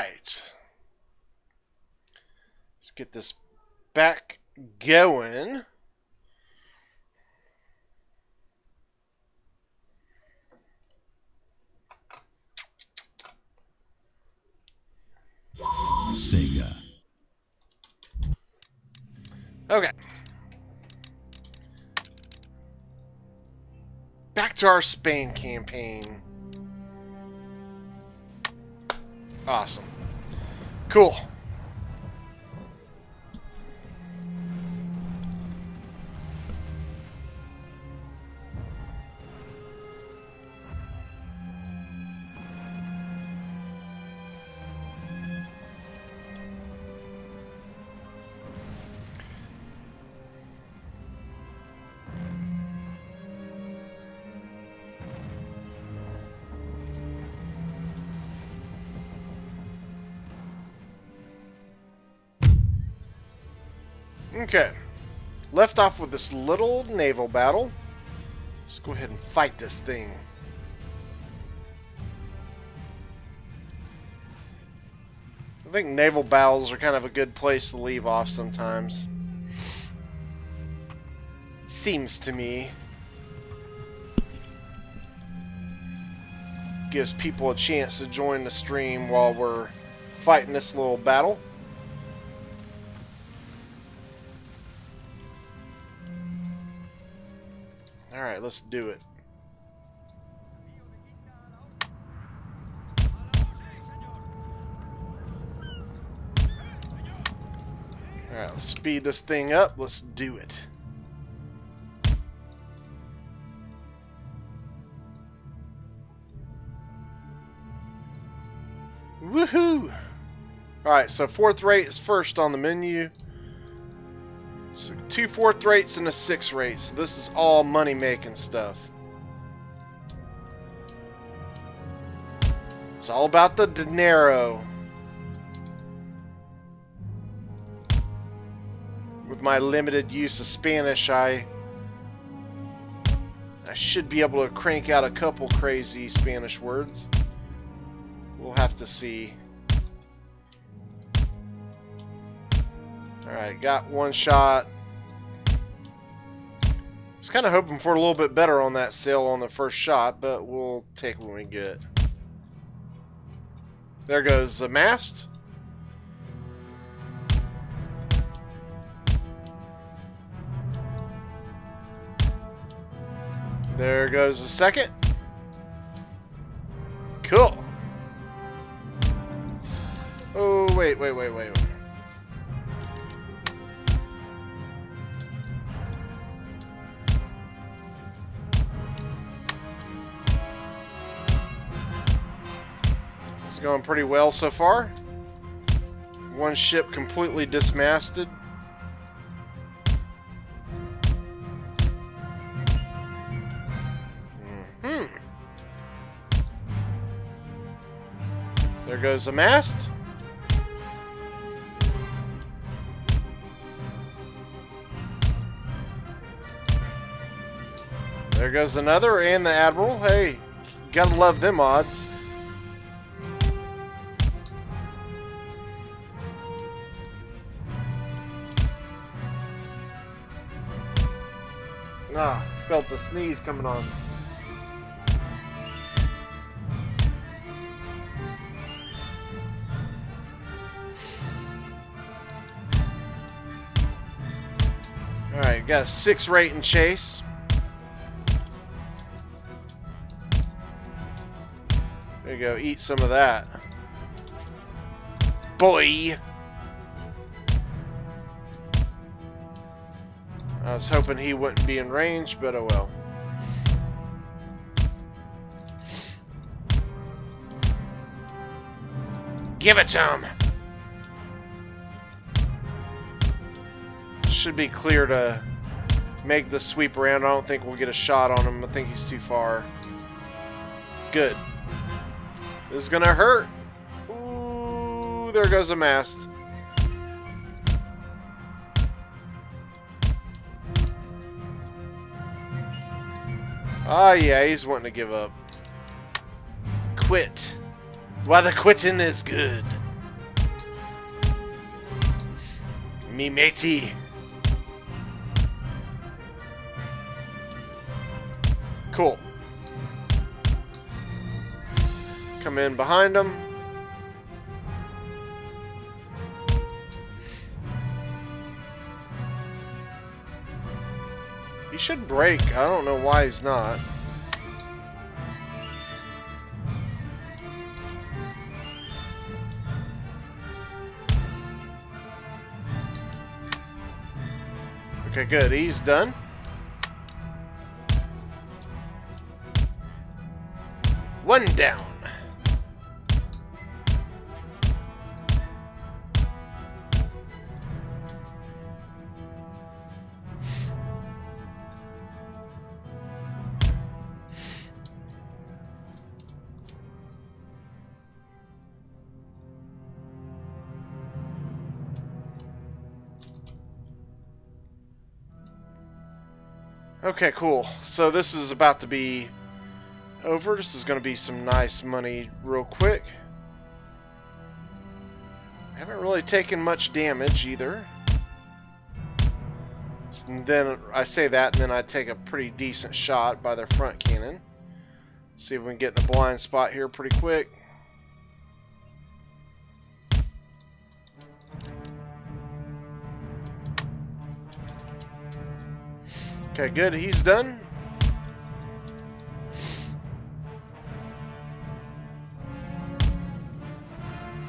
Alright. Let's get this back going. Sega. Okay. Back to our Spain campaign. Awesome. Cool. Okay, left off with this little naval battle. Let's go ahead and fight this thing. I think naval battles are kind of a good place to leave off sometimes. Seems to me. Gives people a chance to join the stream while we're fighting this little battle. Alright, let's do it. Alright, let's speed this thing up. Let's do it. Woohoo! Alright, so 4th rate is first on the menu. So 2 4th rates and a 6 rate. So this is all money making stuff. It's all about the dinero. With my limited use of Spanish, I should be able to crank out a couple crazy Spanish words. We'll have to see. Alright, got one shot. I was kind of hoping for a little bit better on that sail on the first shot, but we'll take what we get. There goes the mast. There goes the second. Cool. Oh, wait. It's going pretty well so far. One ship completely dismasted. There goes the mast. There goes another, and the Admiral. Hey, gotta love them odds. Ah, felt the sneeze coming on. Alright, got a 6 rate in chase. There you go, eat some of that. Boy! I was hoping he wouldn't be in range, but oh well. Give it to him! Should be clear to make the sweep around. I don't think we'll get a shot on him. I think he's too far. Good. This is gonna hurt. Ooh, there goes the mast. Ah, yeah, he's wanting to give up. Quit. Why, the quitting is good. Me matey. Cool. Come in behind him. He should break. I don't know why he's not. Okay, good. He's done. One down. Okay, cool. So this is about to be over. This is going to be some nice money real quick. Haven't really taken much damage either. And then I say that, and then I take a pretty decent shot by their front cannon. See if we can get in the blind spot here pretty quick. Okay, good. He's done.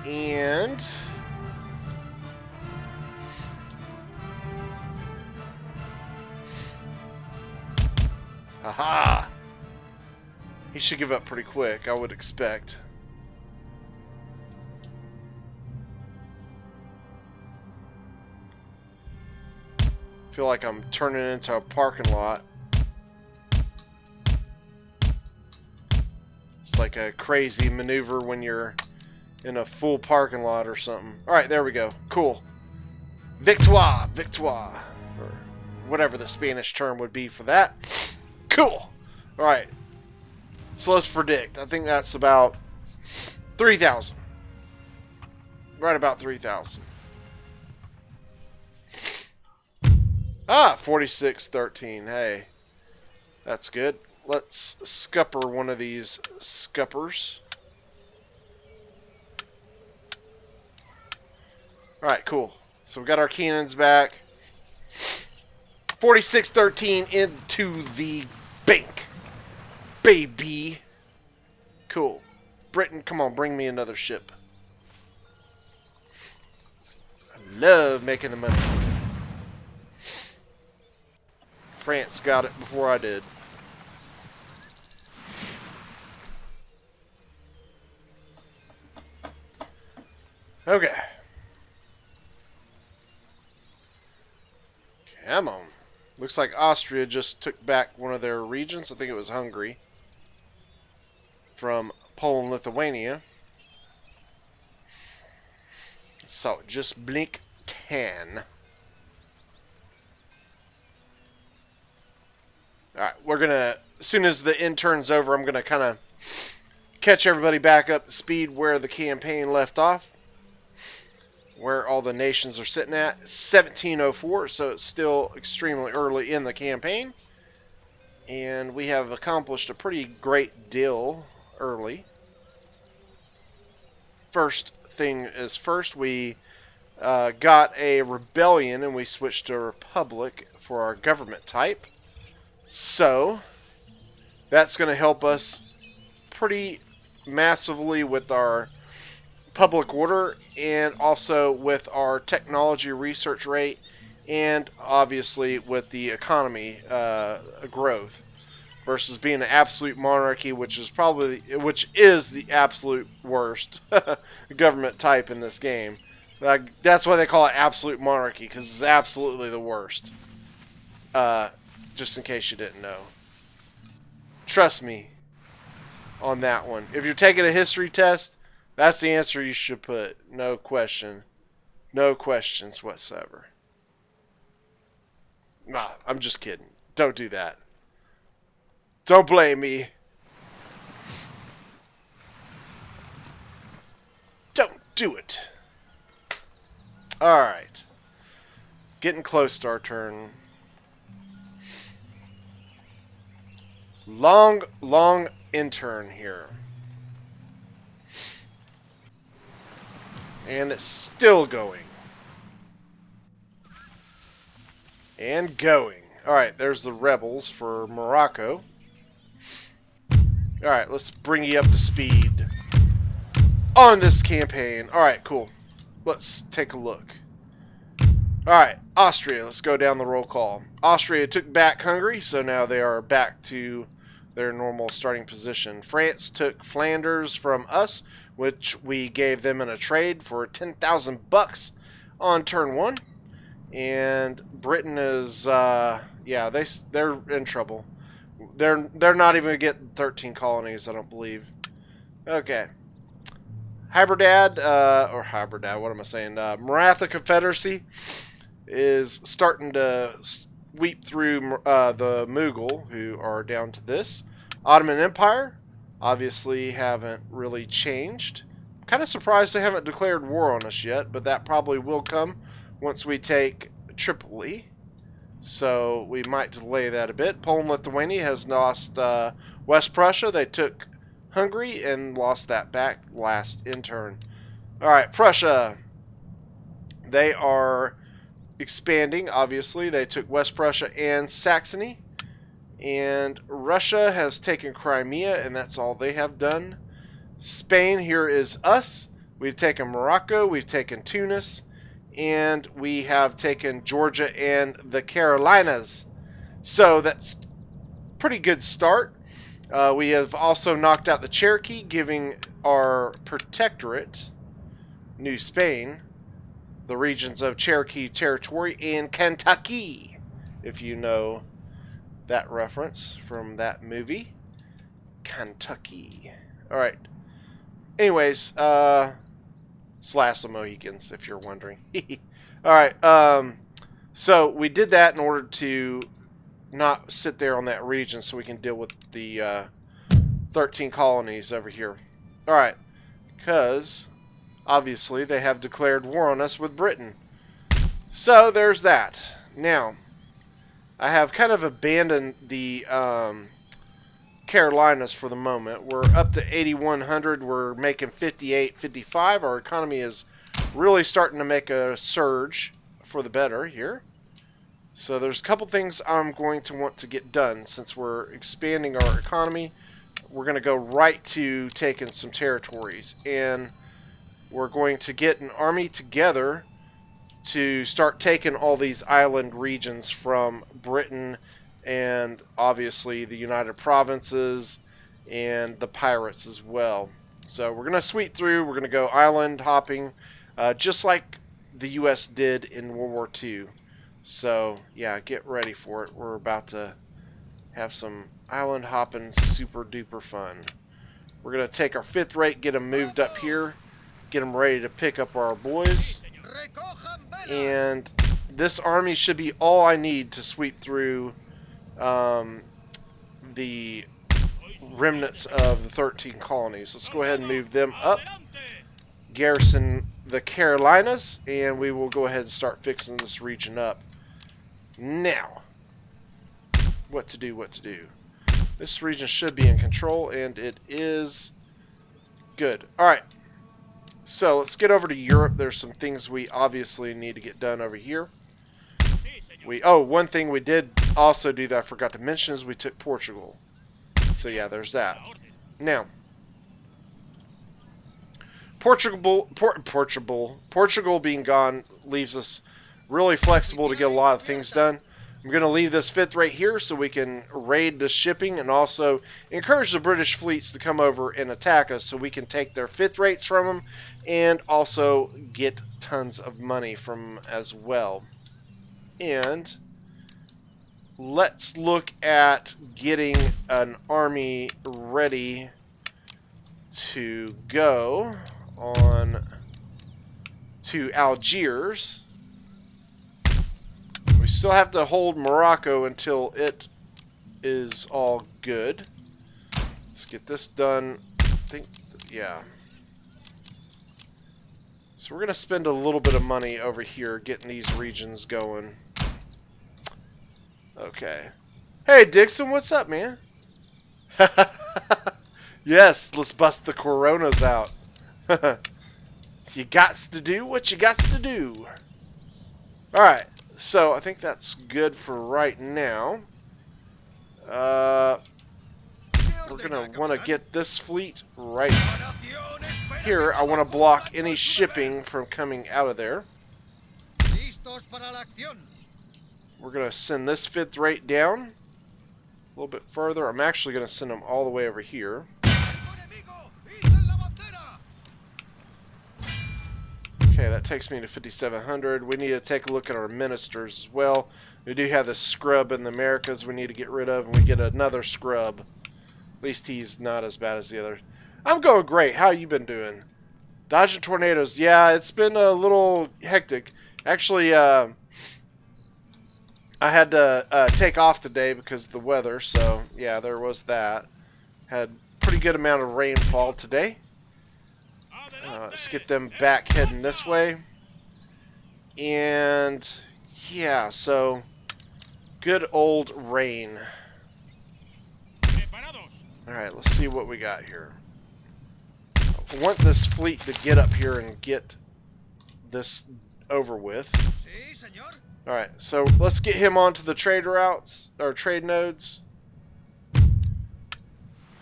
And aha! He should give up pretty quick, I would expect. Feel like I'm turning into a parking lot. It's like a crazy maneuver when you're in a full parking lot or something. Alright, there we go. Cool. Victoire! Victoire! Or whatever the Spanish term would be for that. Cool! Alright. So let's predict. I think that's about 3,000. Right about 3,000. Ah, 4613. Hey, that's good. Let's scupper one of these scuppers. Alright, cool. So we got our cannons back. 4613 into the bank. Baby. Cool. Britain, come on, bring me another ship. I love making the money. France got it before I did. Okay. Come on. Looks like Austria just took back one of their regions. I think it was Hungary. From Poland, Lithuania. So, just blink 10. Alright, we're gonna, as soon as the intern's over, I'm gonna kind of catch everybody back up to speed where the campaign left off. Where all the nations are sitting at. 1704, so it's still extremely early in the campaign. And we have accomplished a pretty great deal early. First thing is first, we got a rebellion and we switched to a republic for our government type. So, that's going to help us pretty massively with our public order and also with our technology research rate and obviously with the economy growth versus being an absolute monarchy, which is the absolute worst government type in this game. That's why they call it absolute monarchy, because it's absolutely the worst. Just in case you didn't know. Trust me on that one. If you're taking a history test, that's the answer you should put. No question. No questions whatsoever. Nah, I'm just kidding. Don't do that. Don't blame me. Don't do it. Alright. Getting close to our turn. Long intern here. And it's still going. And going. Alright, there's the rebels for Morocco. Alright, let's bring you up to speed on this campaign. Alright, cool. Let's take a look. Alright, Austria. Let's go down the roll call. Austria took back Hungary, so now they are back to their normal starting position. France took Flanders from us, which we gave them in a trade for 10,000 bucks on turn 1. And Britain is, yeah, they're in trouble. They're not even getting 13 colonies, I don't believe. Okay. Hybridad, what am I saying? Maratha Confederacy is starting to sweep through the Mughal, who are down to this. Ottoman Empire, obviously haven't really changed. I'm kind of surprised they haven't declared war on us yet, but that probably will come once we take Tripoli. So we might delay that a bit. Poland Lithuania has lost West Prussia. They took Hungary and lost that back last in turn. Alright, Prussia. They are expanding, obviously. They took West Prussia and Saxony. And Russia has taken Crimea, and that's all they have done. Spain, here is us. We've taken Morocco, we've taken Tunis, and we have taken Georgia and the Carolinas. So that's a pretty good start. We have also knocked out the Cherokee, giving our protectorate, New Spain, the regions of Cherokee Territory and Kentucky, if you know that reference from that movie. Kentucky. Alright. Anyways, slash the Mohicans, if you're wondering. Alright, so we did that in order to not sit there on that region so we can deal with the 13 colonies over here. Alright, because obviously they have declared war on us with Britain. So there's that. Now, I have kind of abandoned the Carolinas for the moment. We're up to 8,100. We're making 58, 55. Our economy is really starting to make a surge for the better here. So there's a couple things I'm going to want to get done since we're expanding our economy. We're going to go right to taking some territories, and we're going to get an army together to start taking all these island regions from Britain and obviously the United Provinces and the pirates as well. So we're going to sweep through. We're going to go island hopping just like the U.S. did in World War II. So yeah, get ready for it. We're about to have some island hopping super duper fun. We're going to take our 5th rate, get them moved up here, get them ready to pick up our boys. And this army should be all I need to sweep through the remnants of the 13 colonies. Let's go ahead and move them up. Garrison the Carolinas, and we will go ahead and start fixing this region up. Now, what to do, what to do. This region should be in control, and it is good. Alright. So let's get over to Europe. There's some things we obviously need to get done over here. One thing we did also do that I forgot to mention is we took Portugal. So yeah, there's that. Now, Portugal being gone leaves us really flexible to get a lot of things done. I'm going to leave this 5th rate here so we can raid the shipping and also encourage the British fleets to come over and attack us so we can take their 5th rates from them and also get tons of money from them as well. And let's look at getting an army ready to go on to Algiers. We still have to hold Morocco until it is all good. Let's get this done. I think, yeah. So we're going to spend a little bit of money over here getting these regions going. Okay. Hey, Dixon, what's up, man? Yes, let's bust the coronas out. You gots to do what you gots to do. Alright, so I think that's good for right now. We're going to want to get this fleet right here. I want to block any shipping from coming out of there. We're going to send this 5th rate down a little bit further. I'm actually going to send them all the way over here. Okay, that takes me to 5,700. We need to take a look at our ministers as well. We do have the scrub in the Americas we need to get rid of, and we get another scrub. At least he's not as bad as the other. I'm going great. How you been doing? Dodging tornadoes. Yeah, it's been a little hectic. Actually, I had to take off today because of the weather, so yeah, there was that. Had pretty good amount of rainfall today. Let's get them back heading this way. And yeah, so good old rain. Alright, let's see what we got here. I want this fleet to get up here and get this over with. Alright, so let's get him onto the trade routes, or trade nodes.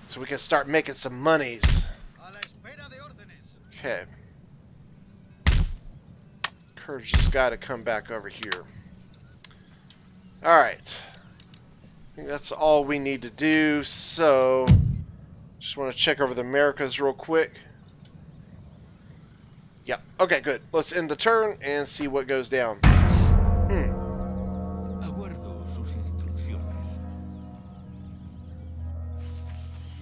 So we can start making some monies. Okay. Encourage this guy to come back over here. Alright. I think that's all we need to do, so just want to check over the Americas real quick. Yep. Okay, good. Let's end the turn and see what goes down.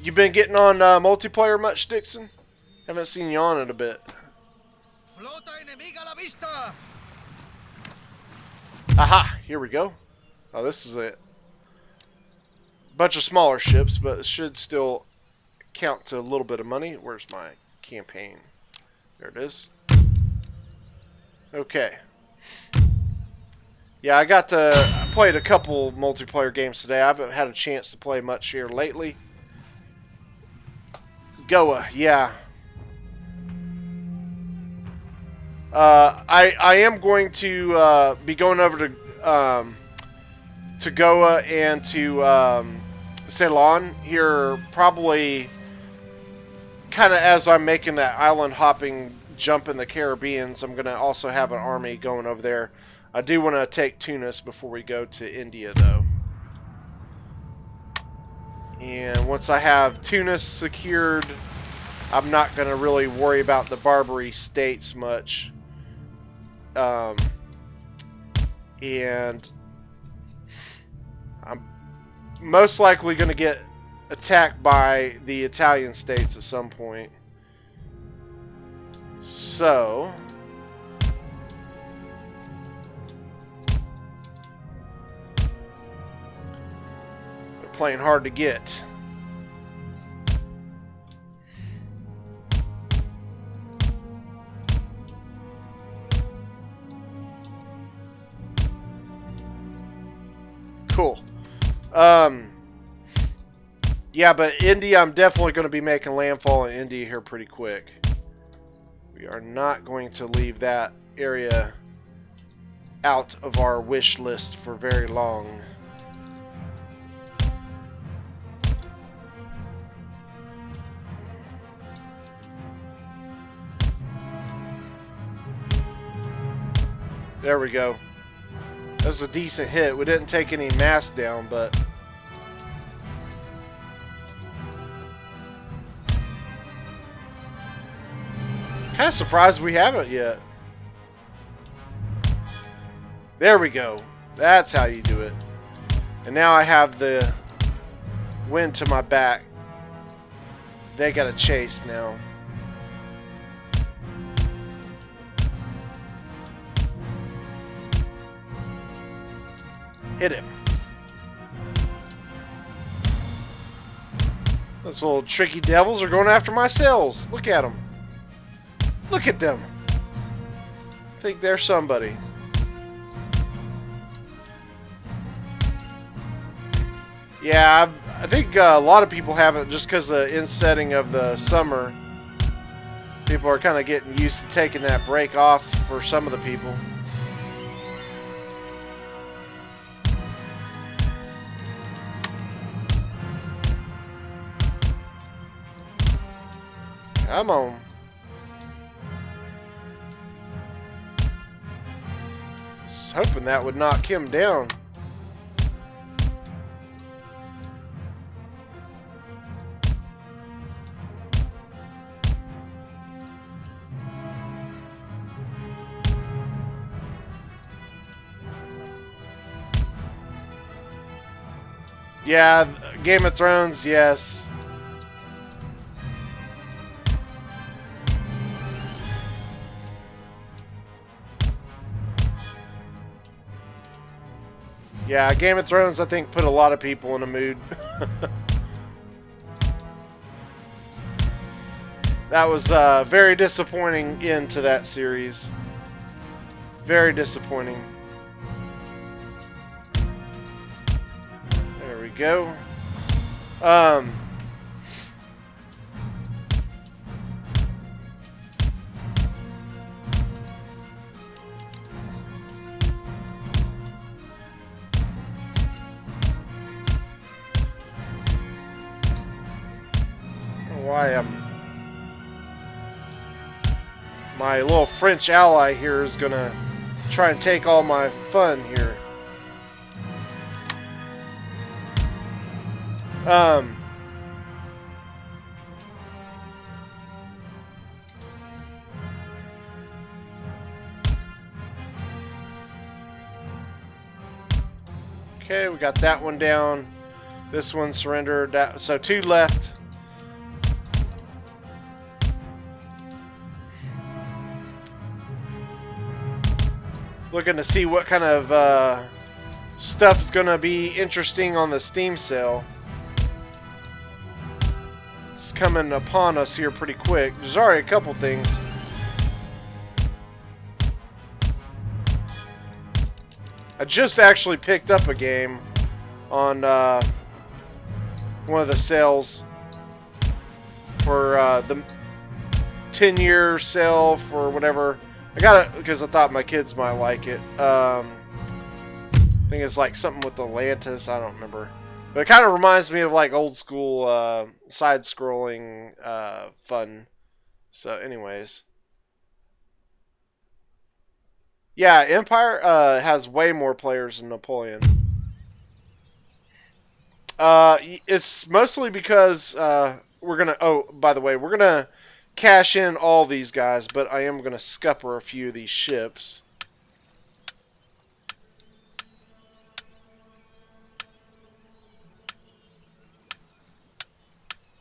You been getting on multiplayer much, Dixon? Haven't seen you on in a bit. Aha! Here we go. Oh, this is a bunch of smaller ships, but it should still count to a little bit of money. Where's my campaign? There it is. Okay. Yeah, I played a couple multiplayer games today. I haven't had a chance to play much here lately. Goa, yeah. I am going to be going over to Goa and to Ceylon here, probably kind of as I'm making that island hopping jump in the Caribbean. So I'm going to also have an army going over there. I do want to take Tunis before we go to India, though. And once I have Tunis secured, I'm not going to really worry about the Barbary states much. And I'm most likely going to get attacked by the Italian states at some point. So they're playing hard to get. Cool. Yeah, but India, I'm definitely going to be making landfall in India here pretty quick. We are not going to leave that area out of our wish list for very long. There we go. That was a decent hit. We didn't take any mass down, but kind of surprised we haven't yet. There we go. That's how you do it. And now I have the wind to my back. They got to chase now. Hit him. Those little tricky devils are going after my cells. Look at them. Look at them. I think there's somebody. Yeah, I think a lot of people have it just because the insetting of the summer. People are kind of getting used to taking that break off for some of the people. Come on. Just hoping that would knock him down. Yeah, Game of Thrones, yes. Yeah, Game of Thrones, I think, put a lot of people in a mood. That was a very disappointing end to that series. Very disappointing. There we go. Why my little French ally here is gonna try and take all my fun here. Okay, we got that one down. This one surrendered. So 2 left. Looking to see what kind of stuff's gonna be interesting on the Steam sale. It's coming upon us here pretty quick. There's already a couple things. I just actually picked up a game on one of the sales for the 10-year sale for whatever. I got it because I thought my kids might like it. I think it's like something with Atlantis. I don't remember. But it kind of reminds me of like old school side-scrolling fun. So anyways. Yeah, Empire has way more players than Napoleon. It's mostly because we're going to... Oh, by the way, we're going to cash in all these guys, but I am going to scupper a few of these ships.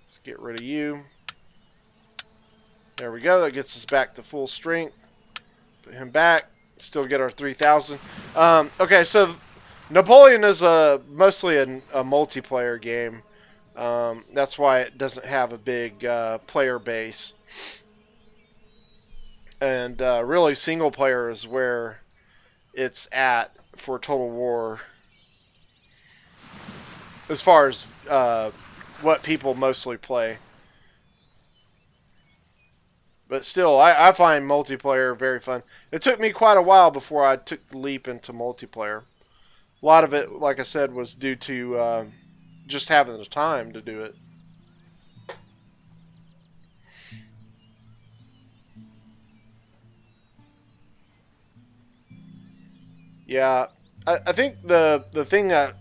Let's get rid of you. There we go. That gets us back to full strength. Put him back. Still get our 3,000. Okay, so Napoleon is mostly a multiplayer game. That's why it doesn't have a big player base. And really, single player is where it's at for Total War. As far as what people mostly play. But still, I find multiplayer very fun. It took me quite a while before I took the leap into multiplayer. A lot of it, like I said, was due to just having the time to do it. Yeah, I think the thing that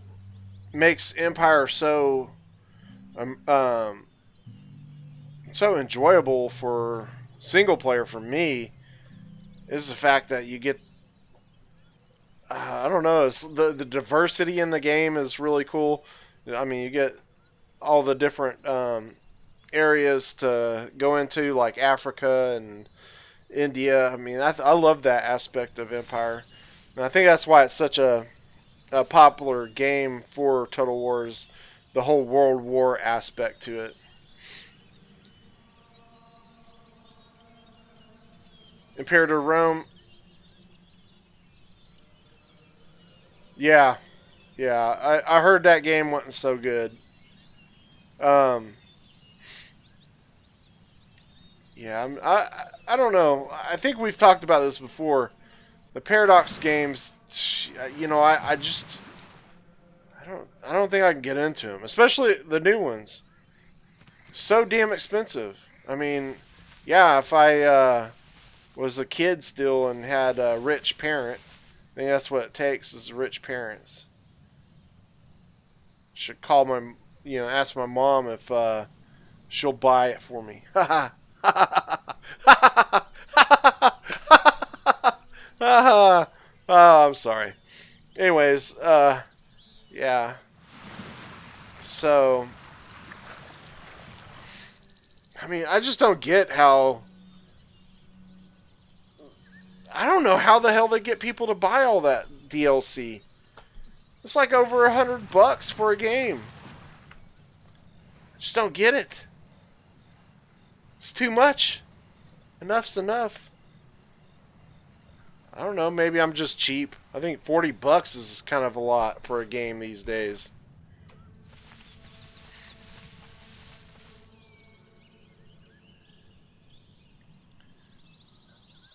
makes Empire so so enjoyable for single player for me is the fact that you get I don't know, it's the diversity in the game is really cool. I mean, you get all the different areas to go into, like Africa and India. I mean, I love that aspect of Empire, and I think that's why it's such a popular game for Total Wars, the whole World War aspect to it. Imperator Rome. Yeah. Yeah. I heard that game wasn't so good. Yeah. I don't know. I think we've talked about this before. The Paradox games, you know, I don't think I can get into them, especially the new ones. So damn expensive. I mean, yeah, if I was a kid still and had a rich parent, I think that's what it takes is rich parents. Should call my, ask my mom if she'll buy it for me. Oh, I'm sorry. Anyways, yeah. So, I mean, I just don't get how. I don't know how the hell they get people to buy all that DLC. It's like over $100 for a game. I just don't get it. It's too much. Enough's enough. I don't know. Maybe I'm just cheap. I think $40 is kind of a lot for a game these days.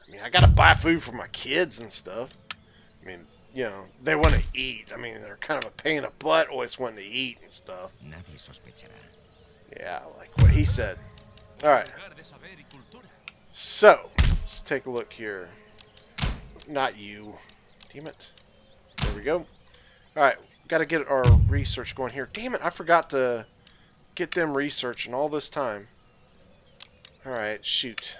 I mean, I gotta buy food for my kids and stuff. I mean, they want to eat. I mean, they're kind of a pain in the butt always wanting to eat and stuff. Yeah, like what he said. Alright. So, let's take a look here. Not you. Damn it. There we go. Alright, gotta get our research going here. Damn it, I forgot to get them researching all this time. Alright, shoot.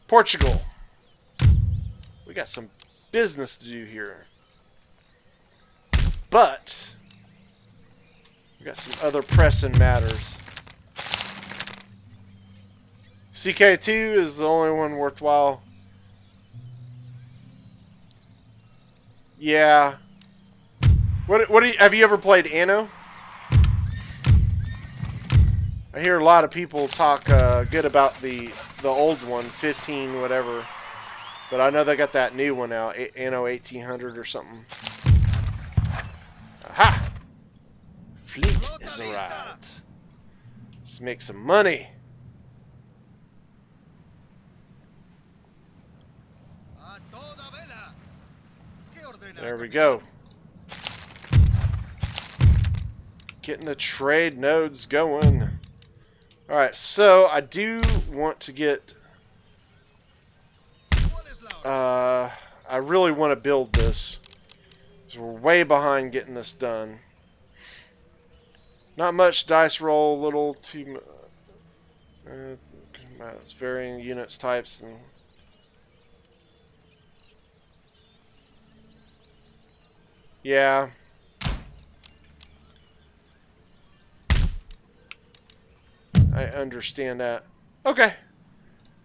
Portugal. We got some business to do here. But we got some other pressing matters. CK2 is the only one worthwhile. Yeah. What do you, have you ever played Anno? I hear a lot of people talk good about the old one, 15 whatever. But I know they got that new one out, Anno 1800 or something. Aha! Fleet is arrived. Let's make some money. There we go. Getting the trade nodes going. Alright, so I do want to get... I really want to build this. So we're way behind getting this done. Not much dice roll, little too... it's varying units, types, and... Yeah. I understand that. Okay.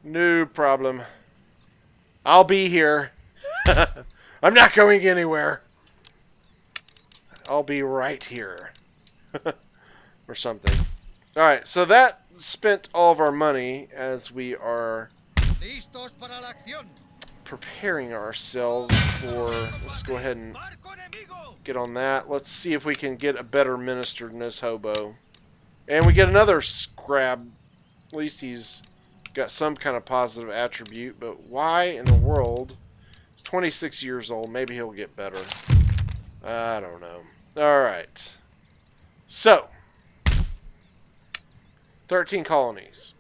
No problem. I'll be here. I'm not going anywhere. I'll be right here. Or something. Alright, so that spent all of our money as we are preparing ourselves for... Let's go ahead and get on that. Let's see if we can get a better minister than this hobo. And we get another scrab. At least he's got some kind of positive attribute. But why in the world? He's 26 years old. Maybe he'll get better. I don't know. Alright. So. 13 colonies.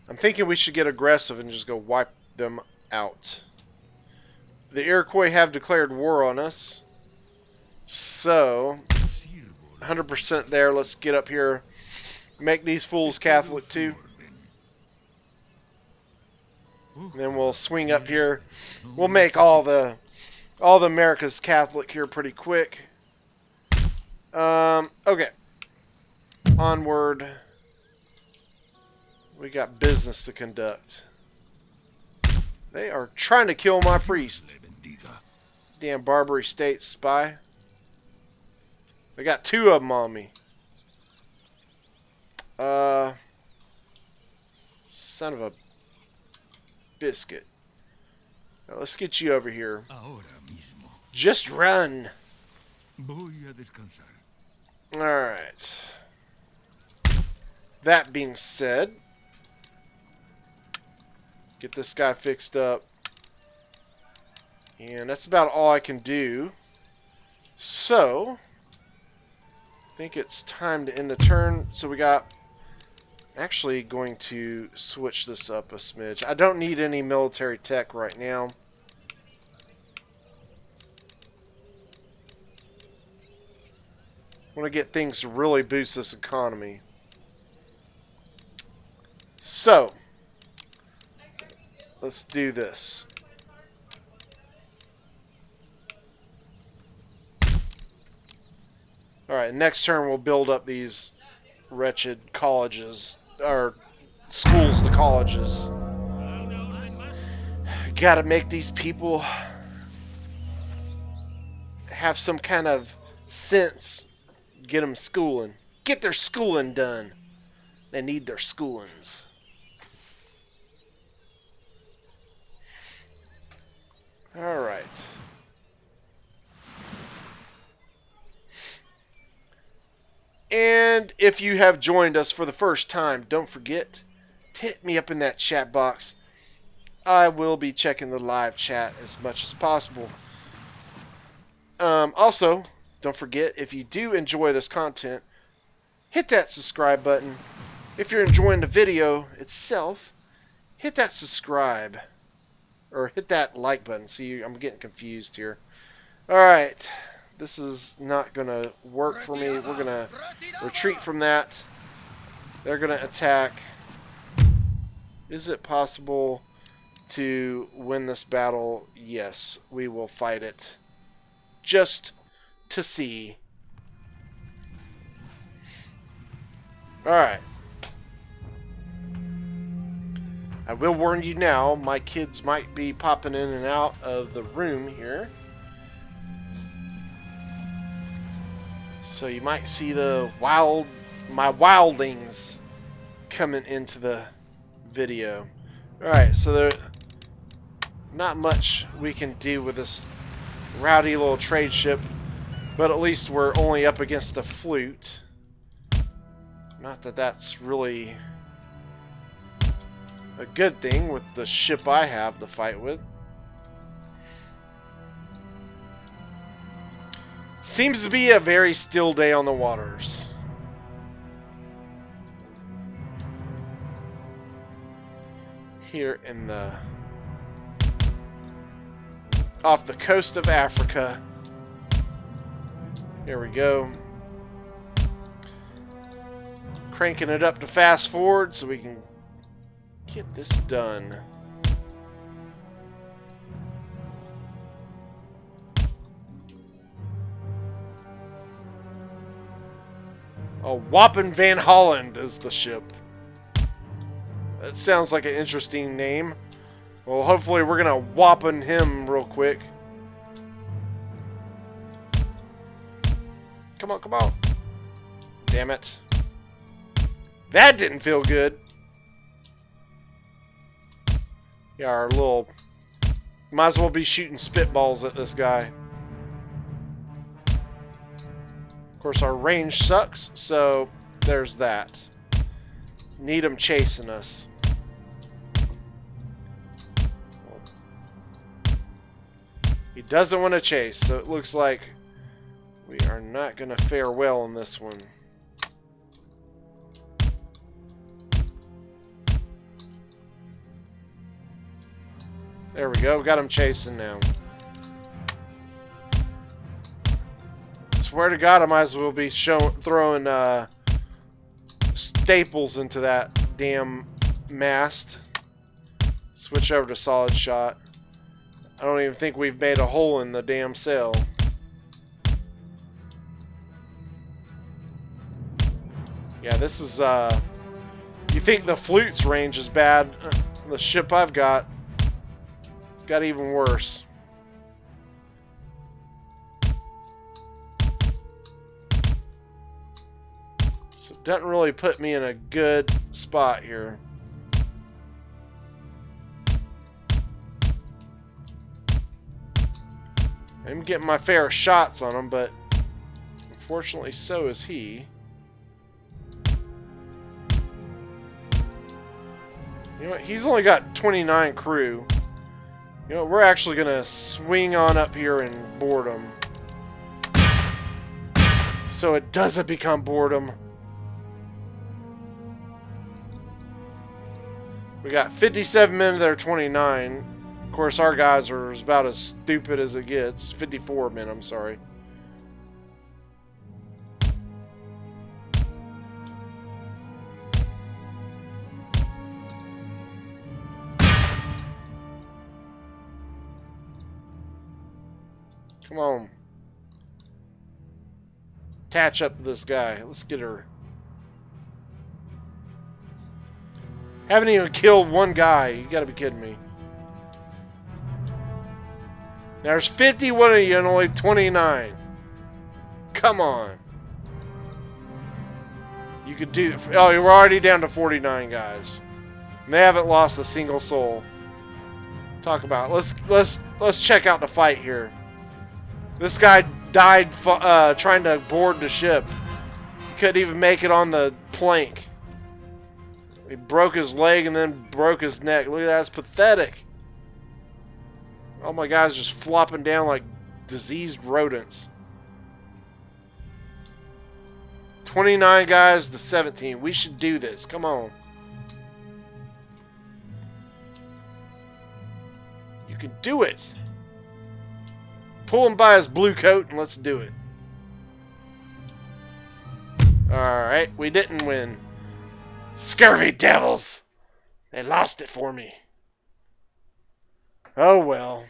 I'm thinking we should get aggressive and just go wipe them out. The Iroquois have declared war on us. So, 100% there. Let's get up here. Make these fools Catholic too. And then we'll swing up here. We'll make all the Americas Catholic here pretty quick. Okay. Onward. We got business to conduct. They are trying to kill my priest. Damn Barbary State spy. They got two of them on me. Son of a biscuit. Now, let's get you over here. Just run. Alright. That being said, get this guy fixed up. And that's about all I can do. So, I think it's time to end the turn. So we got... Actually going to switch this up a smidge. I don't need any military tech right now. I want to get things to really boost this economy. So, let's do this. Alright, next turn we'll build up these wretched colleges, or schools to colleges. Gotta make these people have some kind of sense. Get them schooling. Get their schooling done. They need their schoolings. Alright. And if you have joined us for the first time, don't forget to hit me up in that chat box. I will be checking the live chat as much as possible. Also, don't forget, if you do enjoy this content, hit that subscribe button. If you're enjoying the video itself, hit that subscribe. Or hit that like button. See, I'm getting confused here. Alright. This is not going to work for me. We're going to retreat from that. They're going to attack. Is it possible to win this battle? Yes, we will fight it. Just to see. Alright. I will warn you now, my kids might be popping in and out of the room here. So you might see my wildlings coming into the video. Alright, so there's not much we can do with this rowdy little trade ship, but at least we're only up against a flute. Not that that's really a good thing with the ship I have to fight with. Seems to be a very still day on the waters. Here in the... off the coast of Africa. Here we go. Cranking it up to fast forward so we can get this done. Oh, Wapen Van Holland is the ship. That sounds like an interesting name. Well, hopefully we're gonna Wapen him real quick. Come on, come on. Damn it. That didn't feel good. Yeah, our little... might as well be shooting spitballs at this guy. Of course, our range sucks, so there's that. Need him chasing us. He doesn't want to chase, so it looks like we are not going to fare well in this one. There we go, got him chasing now. Swear to God, I might as well be throwing staples into that damn mast. Switch over to solid shot. I don't even think we've made a hole in the damn sail. Yeah, this is, you think the flute's range is bad? The ship I've got, it's got even worse. So it doesn't really put me in a good spot here. I'm getting my fair shots on him, but unfortunately so is he. You know what? He's only got 29 crew. You know what? We're actually going to swing on up here and board him. So it doesn't become boredom. We got 57 men to their 29. Of course, our guys are about as stupid as it gets. 54 men, I'm sorry. Come on. Attach up to this guy. Let's get her. Haven't even killed one guy. You gotta be kidding me. There's 51 of you and only 29. Come on. You could do. Oh, we're already down to 49 guys. And they haven't lost a single soul. Talk about. Let's check out the fight here. This guy died trying to board the ship. He couldn't even make it on the plank. He broke his leg and then broke his neck. Look at that, it's pathetic. All my guys just flopping down like diseased rodents. 29 guys to 17. We should do this. Come on. You can do it. Pull him by his blue coat and let's do it. Alright, we didn't win. Scurvy devils! They lost it for me. Oh well.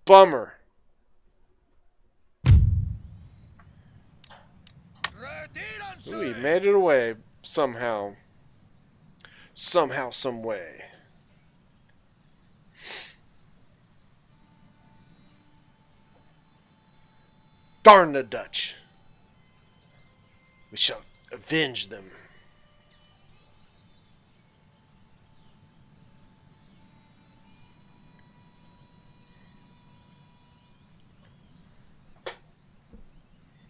Bummer. Ooh, we made it away somehow. Somehow, some way. Darn the Dutch. We shall avenge them.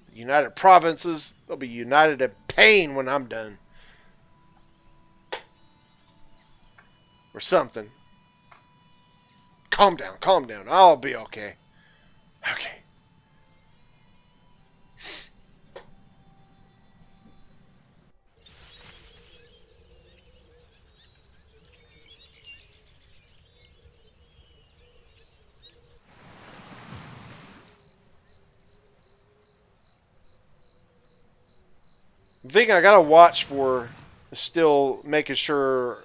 The United Provinces, they'll be united in pain when I'm done. Or something. Calm down, calm down. I'll be okay. Okay. The thing I gotta watch for is still making sure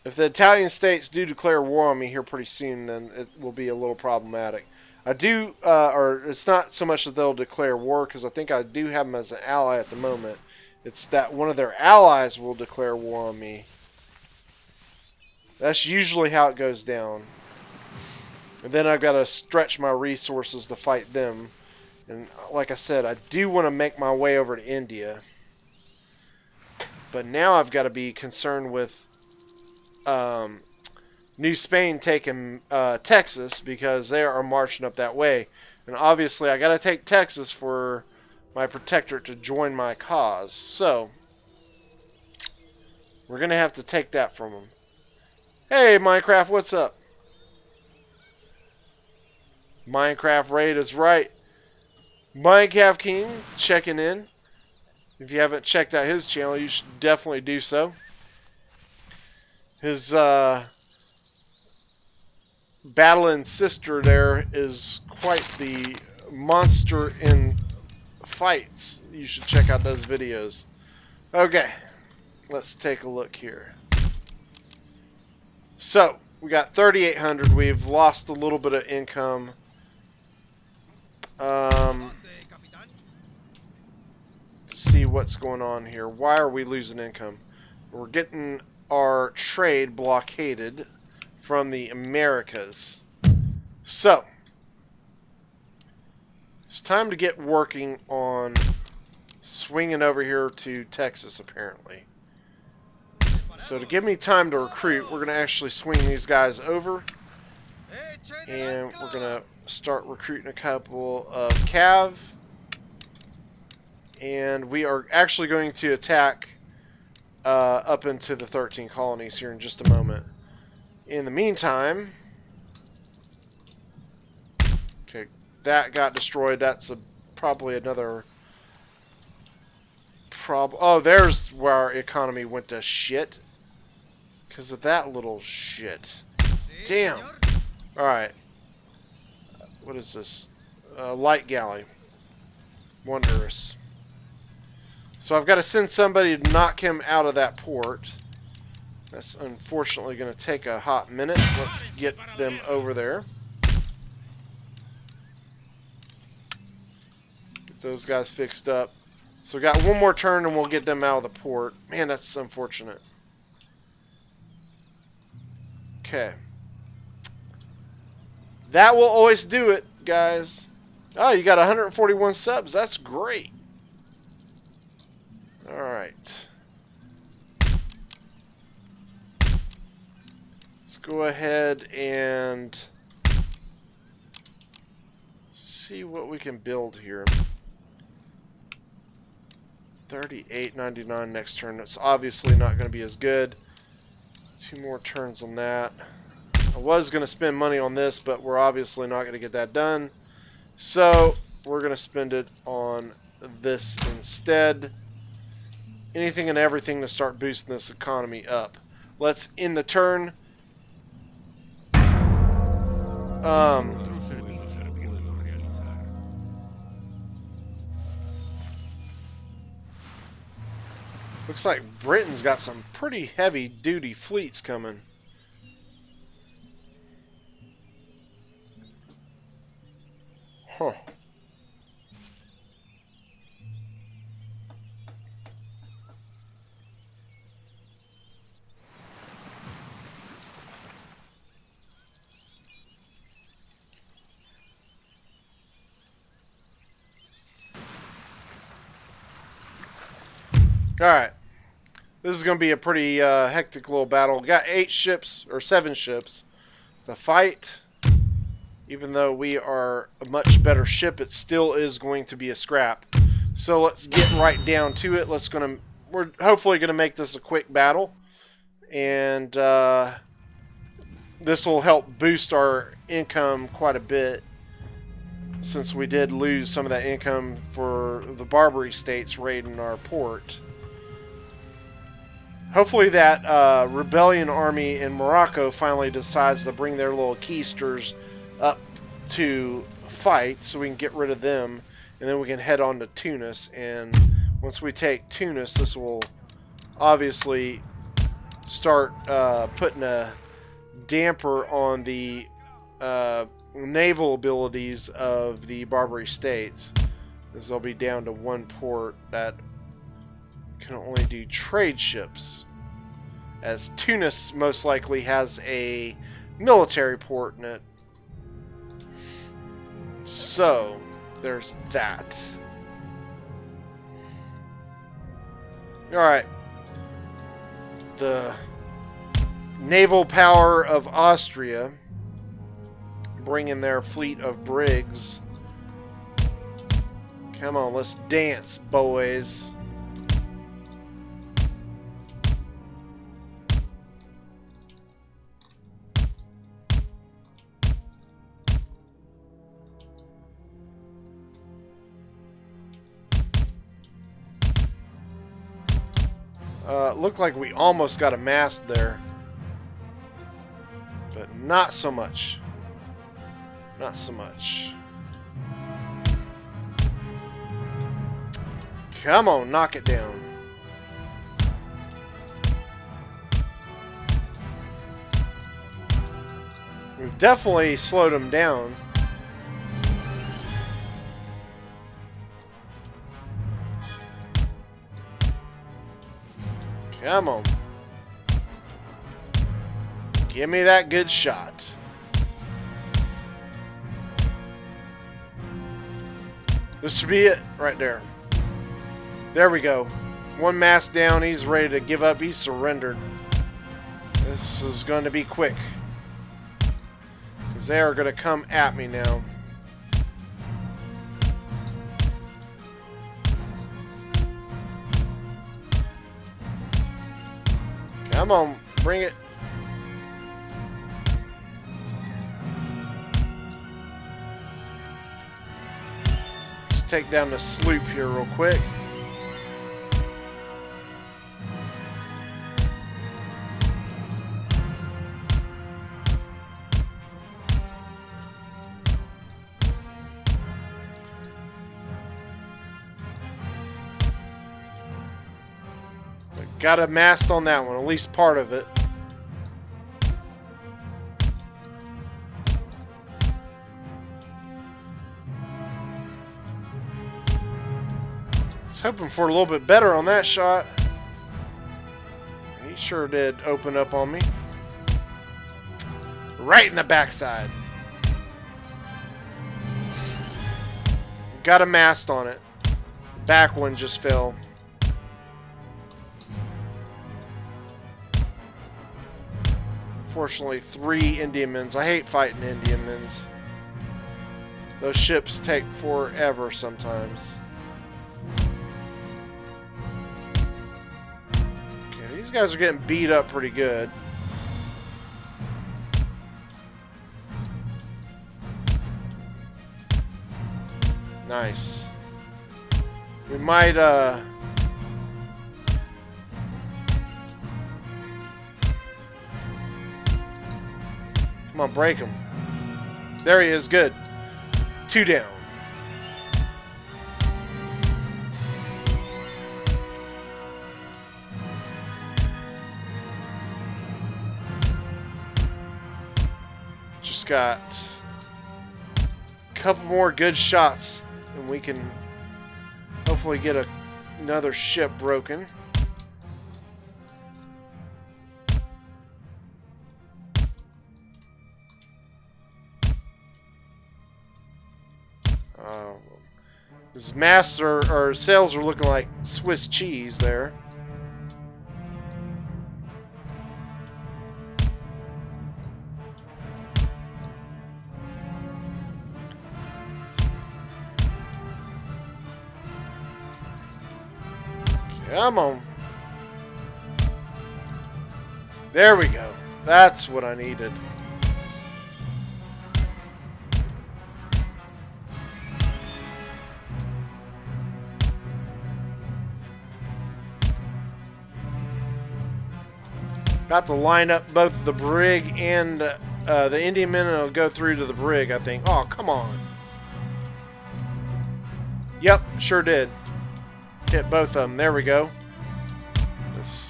if the Italian states do declare war on me here pretty soon, then it will be a little problematic. I do, or it's not so much that they'll declare war, because I think I do have them as an ally at the moment. It's that one of their allies will declare war on me. That's usually how it goes down. And then I've got to stretch my resources to fight them. And like I said, I do want to make my way over to India. But now I've got to be concerned with New Spain taking Texas, because they are marching up that way. And obviously I got to take Texas for my protectorate to join my cause. So we're going to have to take that from them. Hey Minecraft, what's up? Minecraft Raid is right. Minecraft King checking in. If you haven't checked out his channel, you should definitely do so. His battling sister there is quite the monster in fights. You should check out those videos. Okay, let's take a look here. So, we got 3,800. We've lost a little bit of income. See what's going on here. Why are we losing income? We're getting our trade blockaded from the Americas. So it's time to get working on swinging over here to Texas, apparently. So to give me time to recruit, we're going to actually swing these guys over. And we're going to start recruiting a couple of cav. And we are actually going to attack up into the 13 colonies here in just a moment. In the meantime... Okay, that got destroyed. That's probably another... Oh, there's where our economy went to shit. Because of that little shit. Damn. Alright. What is this? Light galley. Wondrous. So I've got to send somebody to knock him out of that port. That's unfortunately going to take a hot minute. Let's get them over there. Get those guys fixed up. So we got one more turn and we'll get them out of the port. Man, that's unfortunate. Okay. That will always do it, guys. Oh, you got 141 subs. That's great. Alright. Let's go ahead and see what we can build here. 38.99 next turn. It's obviously not going to be as good. 2 more turns on that. I was going to spend money on this, but we're obviously not going to get that done. So we're going to spend it on this instead. Anything and everything to start boosting this economy up. Let's end the turn. Looks like Britain's got some pretty heavy duty fleets coming. Huh. Alright. This is going to be a pretty hectic little battle. We got 8 ships, or 7 ships to fight. Even though we are a much better ship, it still is going to be a scrap. So let's get right down to it. We're hopefully going to make this a quick battle. And this will help boost our income quite a bit, since we did lose some of that income for the Barbary states raiding our port. Hopefully that rebellion army in Morocco finally decides to bring their little keisters up to fight so we can get rid of them, and then we can head on to Tunis. And once we take Tunis, this will obviously start putting a damper on the naval abilities of the Barbary states, as they'll be down to 1 port that can only do trade ships, as Tunis most likely has a military port in it. So there's that. Alright. The naval power of Austria bring in their fleet of brigs. Come on, let's dance, boys. Looked like we almost got a mast there, but not so much. Not so much. Come on, knock it down. We've definitely slowed them down. Come on. Give me that good shot. This should be it right there. There we go. 1 mast down. He's ready to give up. He's surrendered. This is going to be quick. Because they are going to come at me now. Come on, bring it. Let's take down the sloop here real quick. Got a mast on that one, at least part of it. I was hoping for a little bit better on that shot. He sure did open up on me. Right in the backside. Got a mast on it. Back one just fell. Unfortunately, 3 Indiamins. I hate fighting Indiamins. Those ships take forever sometimes. Okay, these guys are getting beat up pretty good. Nice. We might, come on, break him. There he is, good. 2 down. Just got a couple more good shots and we can hopefully get another ship broken. His masts or sails are looking like Swiss cheese there. Come on. There we go. That's what I needed. About to line up both the brig and the Indiaman, and it'll go through to the brig, I think. Oh, come on. Yep, sure did. Hit both of them. There we go. This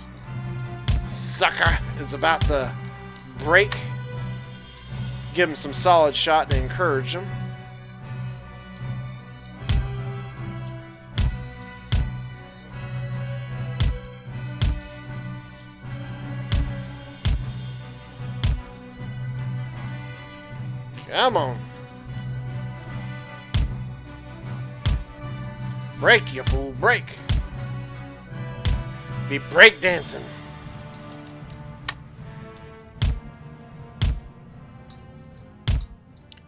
sucker is about to break. Give him some solid shot to encourage him. Come on. Break, you fool, break. Be breakdancing.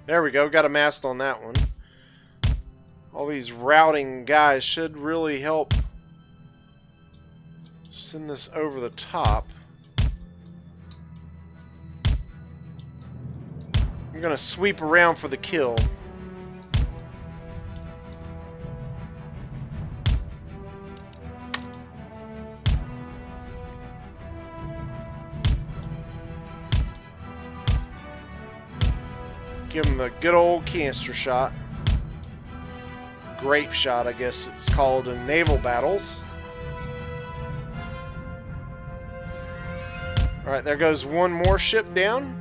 There we go, got a mast on that one. All these routing guys should really help send this over the top. I'm gonna sweep around for the kill. Give him a good old canister shot. Grape shot, I guess it's called in naval battles. Alright, there goes one more ship down.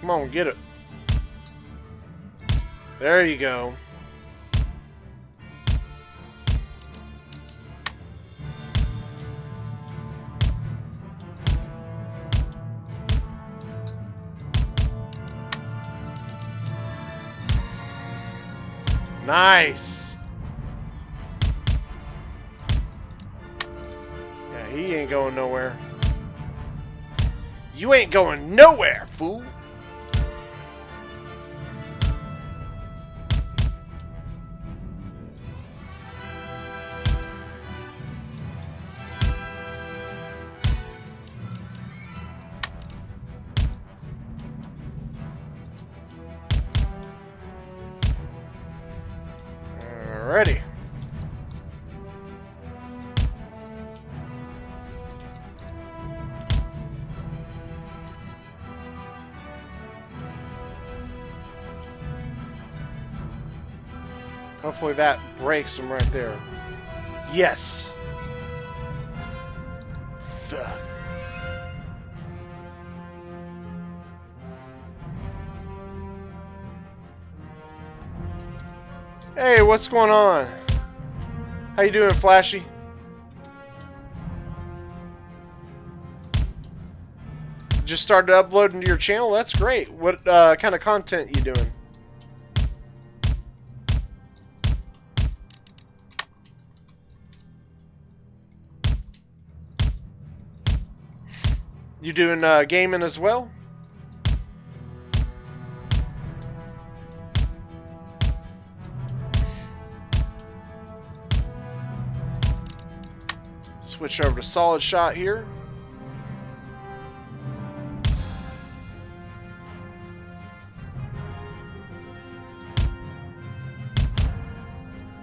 Come on, get it. There you go. Nice. Yeah, he ain't going nowhere. You ain't going nowhere, fool. Alrighty. Hopefully that breaks him right there. Yes. Fuck. Hey, what's going on? How you doing, Flashy? Just started uploading to your channel? That's great. What kind of content you doing? You doing gaming as well? Switch over to solid shot here.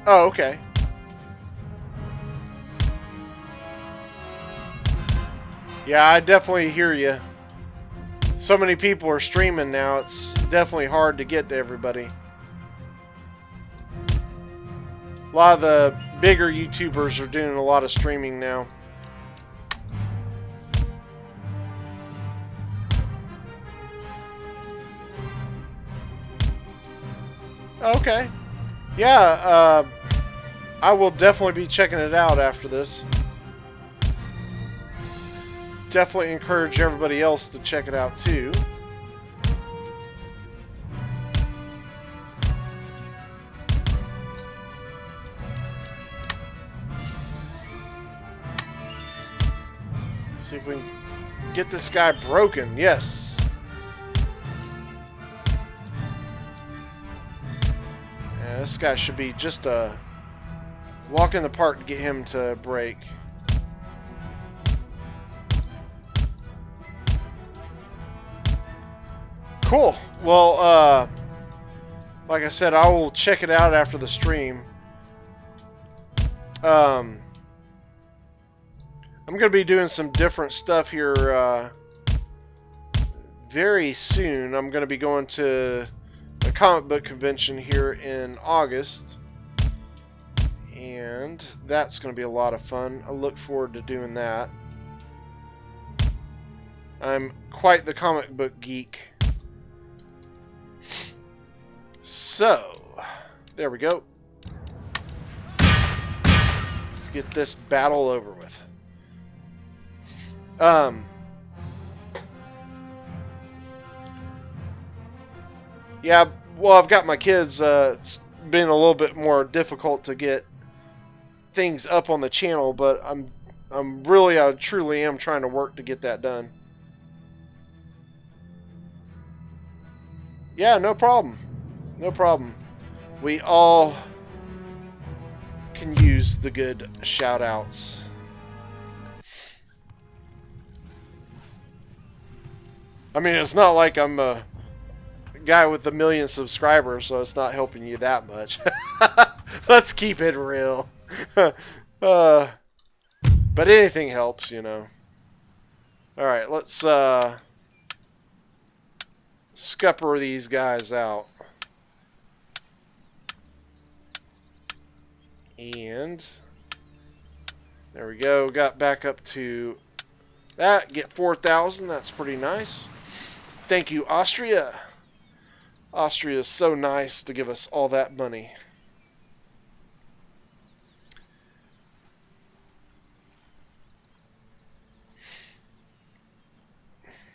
Oh, okay. Yeah, I definitely hear you. So many people are streaming now, it's definitely hard to get to everybody. A lot of the bigger YouTubers are doing a lot of streaming now. Okay. Yeah, I will definitely be checking it out after this. Definitely encourage everybody else to check it out too. See if we can get this guy broken. Yes. Yeah, this guy should be just a walk in the park to get him to break. Cool. Well, like I said, I will check it out after the stream. I'm going to be doing some different stuff here very soon. I'm going to be going to a comic book convention here in August. And that's going to be a lot of fun. I look forward to doing that. I'm quite the comic book geek. So, there we go. Let's get this battle over with. Yeah, well, I've got my kids. It's been a little bit more difficult to get things up on the channel, but I truly am trying to work to get that done. Yeah, no problem. No problem. We all can use the good shout outs. I mean, it's not like I'm a guy with 1 million subscribers, so it's not helping you that much. Let's keep it real. But anything helps, you know. Alright, let's scupper these guys out. And there we go. Got back up to that. Get 4,000. That's pretty nice. Thank you, Austria. Austria is so nice to give us all that money.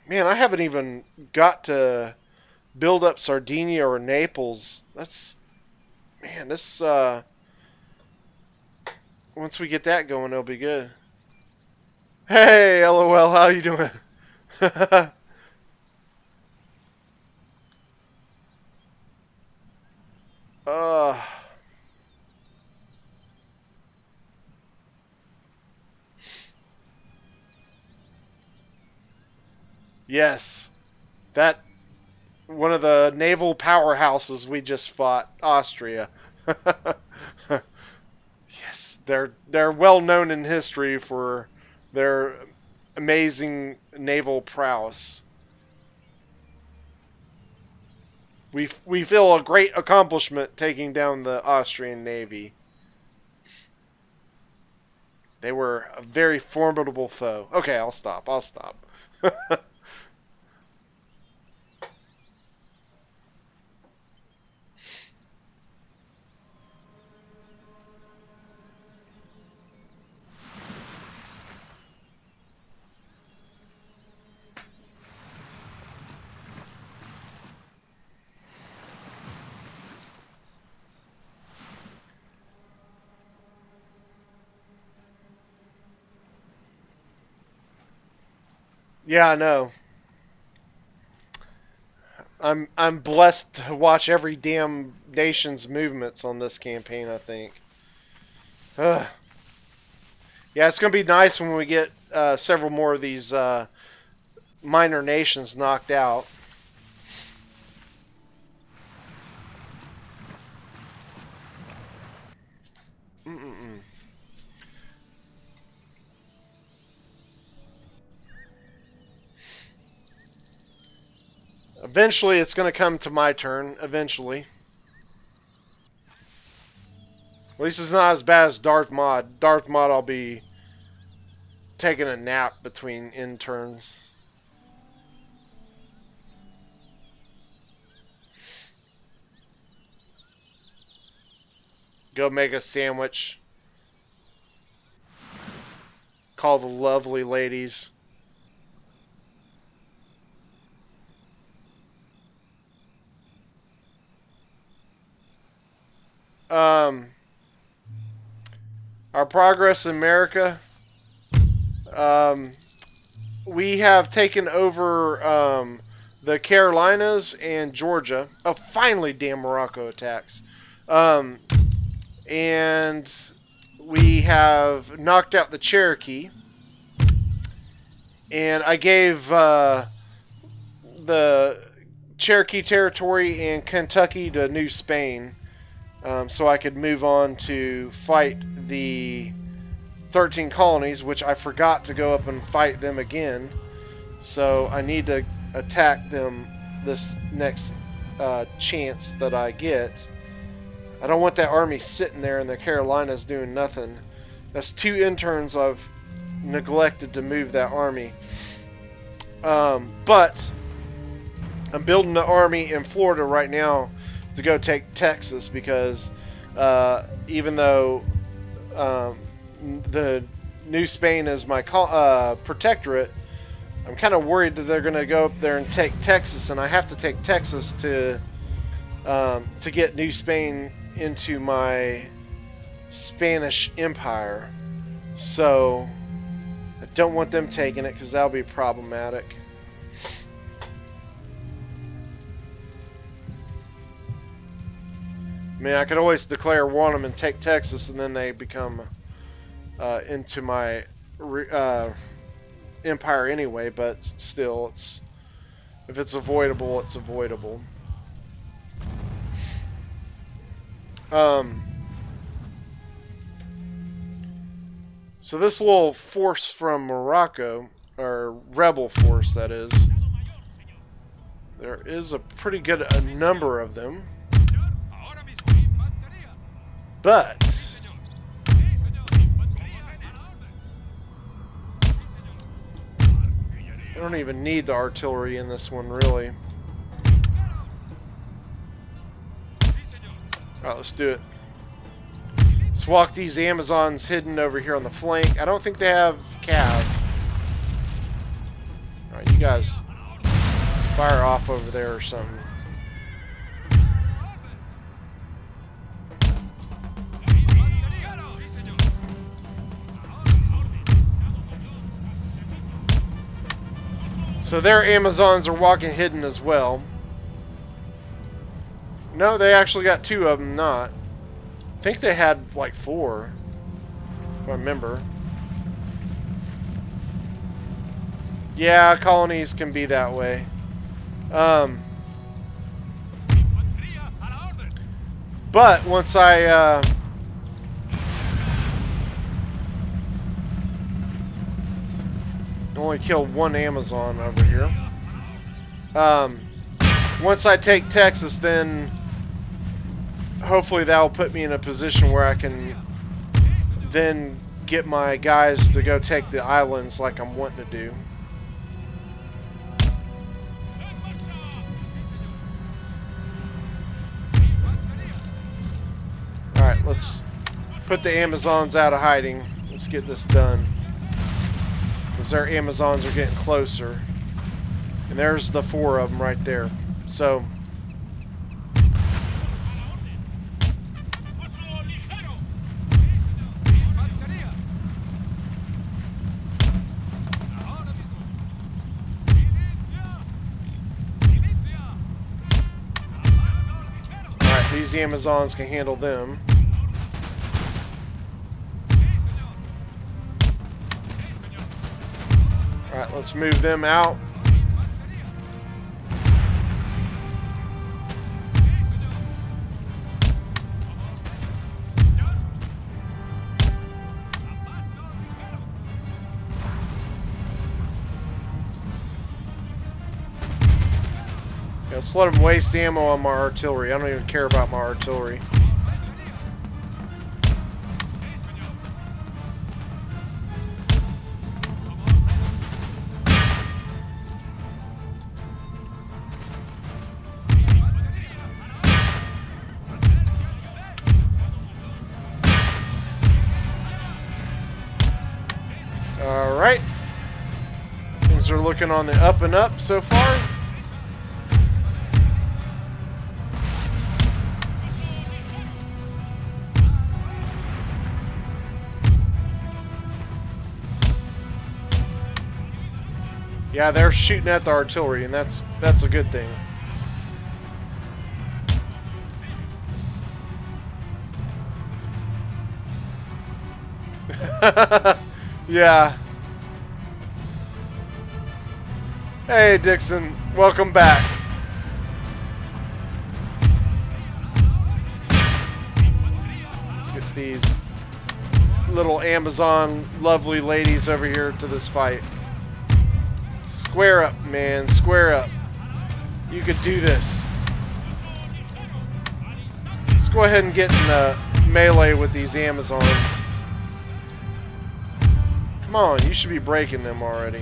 Man, I haven't even got to build up Sardinia or Naples. That's Man, this, once we get that going, it'll be good. Hey, LOL, how you doing? uh, yes, that one of the naval powerhouses we just fought, Austria. Yes, they're well known in history for their amazing naval prowess. We feel a great accomplishment taking down the Austrian Navy. They were a very formidable foe. Okay, I'll stop. I'll stop. Yeah, I know. I'm blessed to watch every damn nation's movements on this campaign, I think. Ugh. Yeah, it's gonna be nice when we get several more of these minor nations knocked out. Mm-mm-mm. Eventually, it's going to come to my turn. Eventually. At least it's not as bad as Darth Maud. Darth Maud, I'll be taking a nap between in turns. Go make a sandwich. Call the lovely ladies. Our progress in America. We have taken over the Carolinas and Georgia. Oh, finally, damn Morocco attacks. And we have knocked out the Cherokee. And I gave the Cherokee Territory and Kentucky to New Spain. So I could move on to fight the 13 colonies, which I forgot to go up and fight them again. So I need to attack them this next chance that I get. I don't want that army sitting there in the Carolinas doing nothing. That's 2 interns I've neglected to move that army. But I'm building an army in Florida right now to go take Texas because even though the New Spain is my protectorate, I'm kind of worried that they're going to go up there and take Texas, and I have to take Texas to get New Spain into my Spanish Empire. So I don't want them taking it because that'll be problematic. I mean, I could always declare war on them and take Texas, and then they become into my empire anyway. But still, if it's avoidable, it's avoidable. So this little force from Morocco, or rebel force, that is, there is a pretty good number of them. But I don't even need the artillery in this one, really. Alright, let's do it. Let's walk these Amazons hidden over here on the flank. I don't think they have cav. Alright, you guys fire off over there or something. So their Amazons are walking hidden as well. No, they actually got 2 of them, not. I think they had like 4, if I remember. Yeah, colonies can be that way. But once I only killed 1 Amazon over here. Once I take Texas, then hopefully that will put me in a position where I can then get my guys to go take the islands like I'm wanting to do. Alright, let's put the Amazons out of hiding. Let's get this done. Because their Amazons are getting closer. And there's the 4 of them right there. So alright, these Amazons can handle them. Alright, let's move them out. Yeah, let's let them waste ammo on my artillery. I don't even care about my artillery. Alright. Things are looking on the up and up so far. Yeah, they're shooting at the artillery, and that's a good thing. Yeah. Hey, Dixon. Welcome back. Let's get these little Amazon lovely ladies over here to this fight. Square up, man. Square up. You could do this. Let's go ahead and get in a melee with these Amazons. Come on, you should be breaking them already.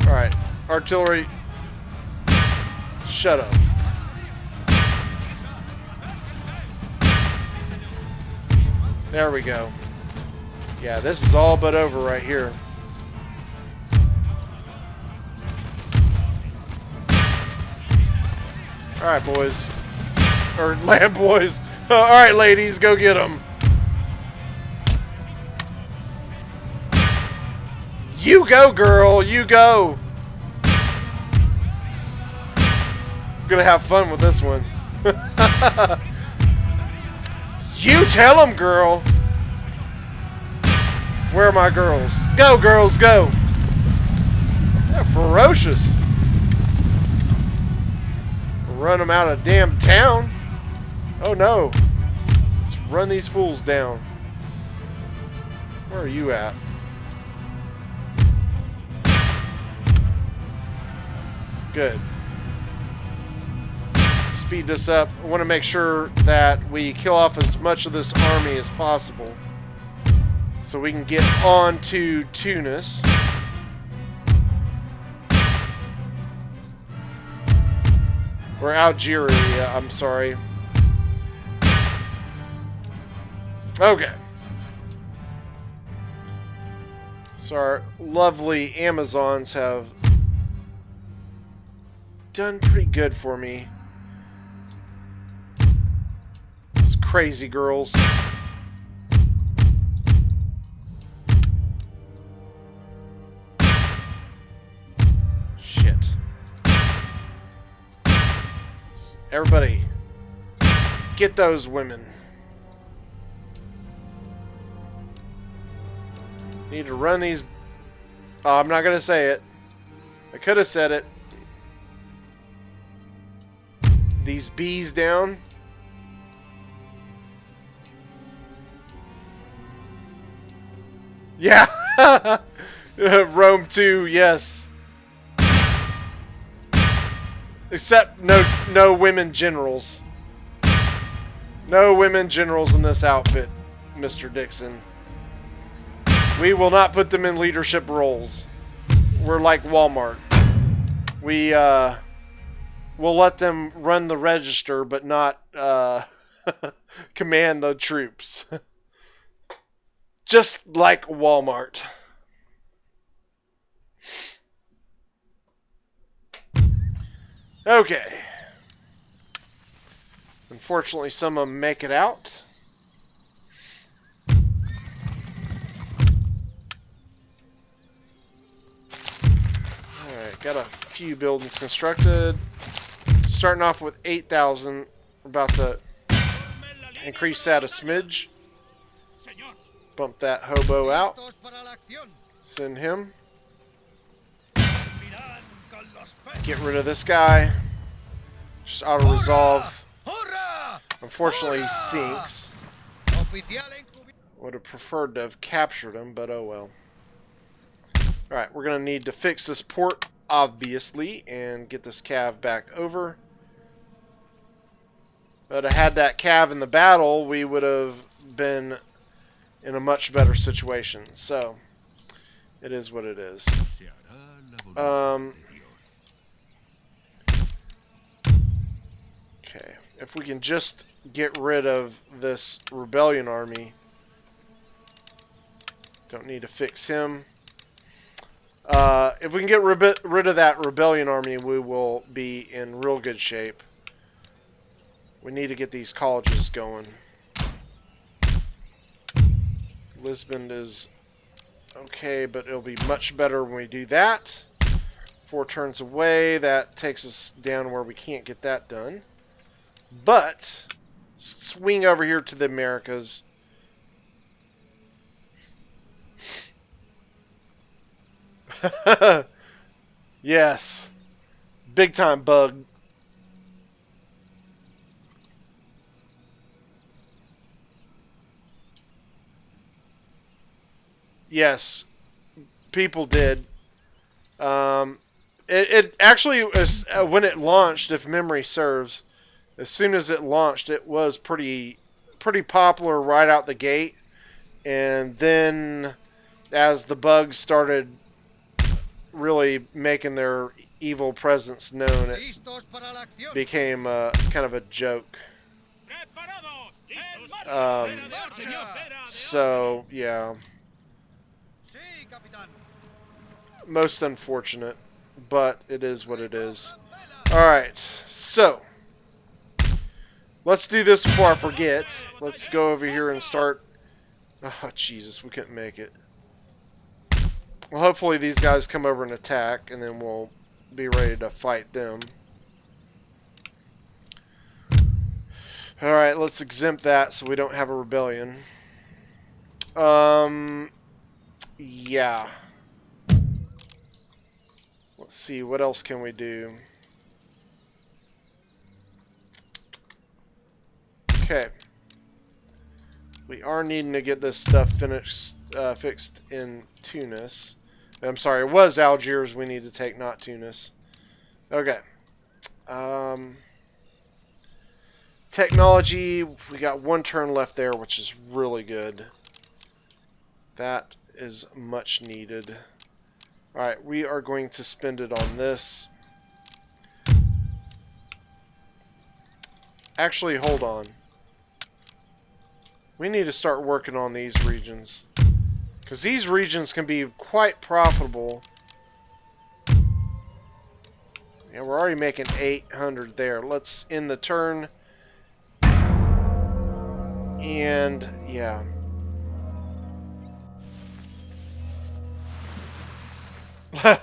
Alright, artillery. Shut up. There we go. Yeah, this is all but over right here. Alright, boys. Or land boys. Alright, ladies, go get them. You go, girl. You go. I'm gonna have fun with this one. You tell them, girl. Where are my girls? Go, girls, go. They're ferocious. Run them out of damn town. Oh no. Let's run these fools down. Where are you at? Good. Speed this up. I want to make sure that we kill off as much of this army as possible so we can get on to Tunis. Or Algeria, I'm sorry. Okay. So our lovely Amazons have done pretty good for me. crazy girls. Shit. Everybody, get those women. Need to run these... Oh, I'm not going to say it. I could have said it. These bees down. Yeah! Rome 2, yes. Except no women generals. No women generals in this outfit, Mr. Dixon. We will not put them in leadership roles. We're like Walmart. We'll let them run the register, but not command the troops. Just like Walmart. Okay. Unfortunately, some of them make it out. Alright, got a few buildings constructed. Starting off with 8,000. We're about to increase that a smidge. Bump that hobo out. Send him. Get rid of this guy. Just auto-resolve. Unfortunately, he sinks. Would have preferred to have captured him, but oh well. Alright, we're going to need to fix this port, obviously, and get this cav back over. But had that cav in the battle, we would have been in a much better situation. So, it is what it is. Okay, if we can just get rid of this rebellion army. Don't need to fix him. If we can get rid of that rebellion army, we will be in real good shape. We need to get these colleges going. Lisbon is okay, but it'll be much better when we do that. 4 turns away, that takes us down where we can't get that done. But, swing over here to the Americas. Yes. Big time bug. Yes. People did. It actually was, when it launched, if memory serves, as soon as it launched, it was pretty popular right out the gate. And then, as the bugs started really making their evil presence known, it became kind of a joke. So, yeah. Most unfortunate, but it is what it is. Alright, so let's do this before I forget. Let's go over here and start. Oh, Jesus, we couldn't make it. Well, hopefully these guys come over and attack, and then we'll be ready to fight them. Alright, let's exempt that so we don't have a rebellion. Yeah. Let's see, what else can we do? Okay. We are needing to get this stuff finished, fixed in Tunis. I'm sorry, it was Algiers we need to take, not Tunis. Okay. Technology, we got 1 turn left there, which is really good. That is much needed. Alright, we are going to spend it on this. Actually, hold on. We need to start working on these regions. Because these regions can be quite profitable. Yeah, we're already making 800 there. Let's end the turn. And yeah.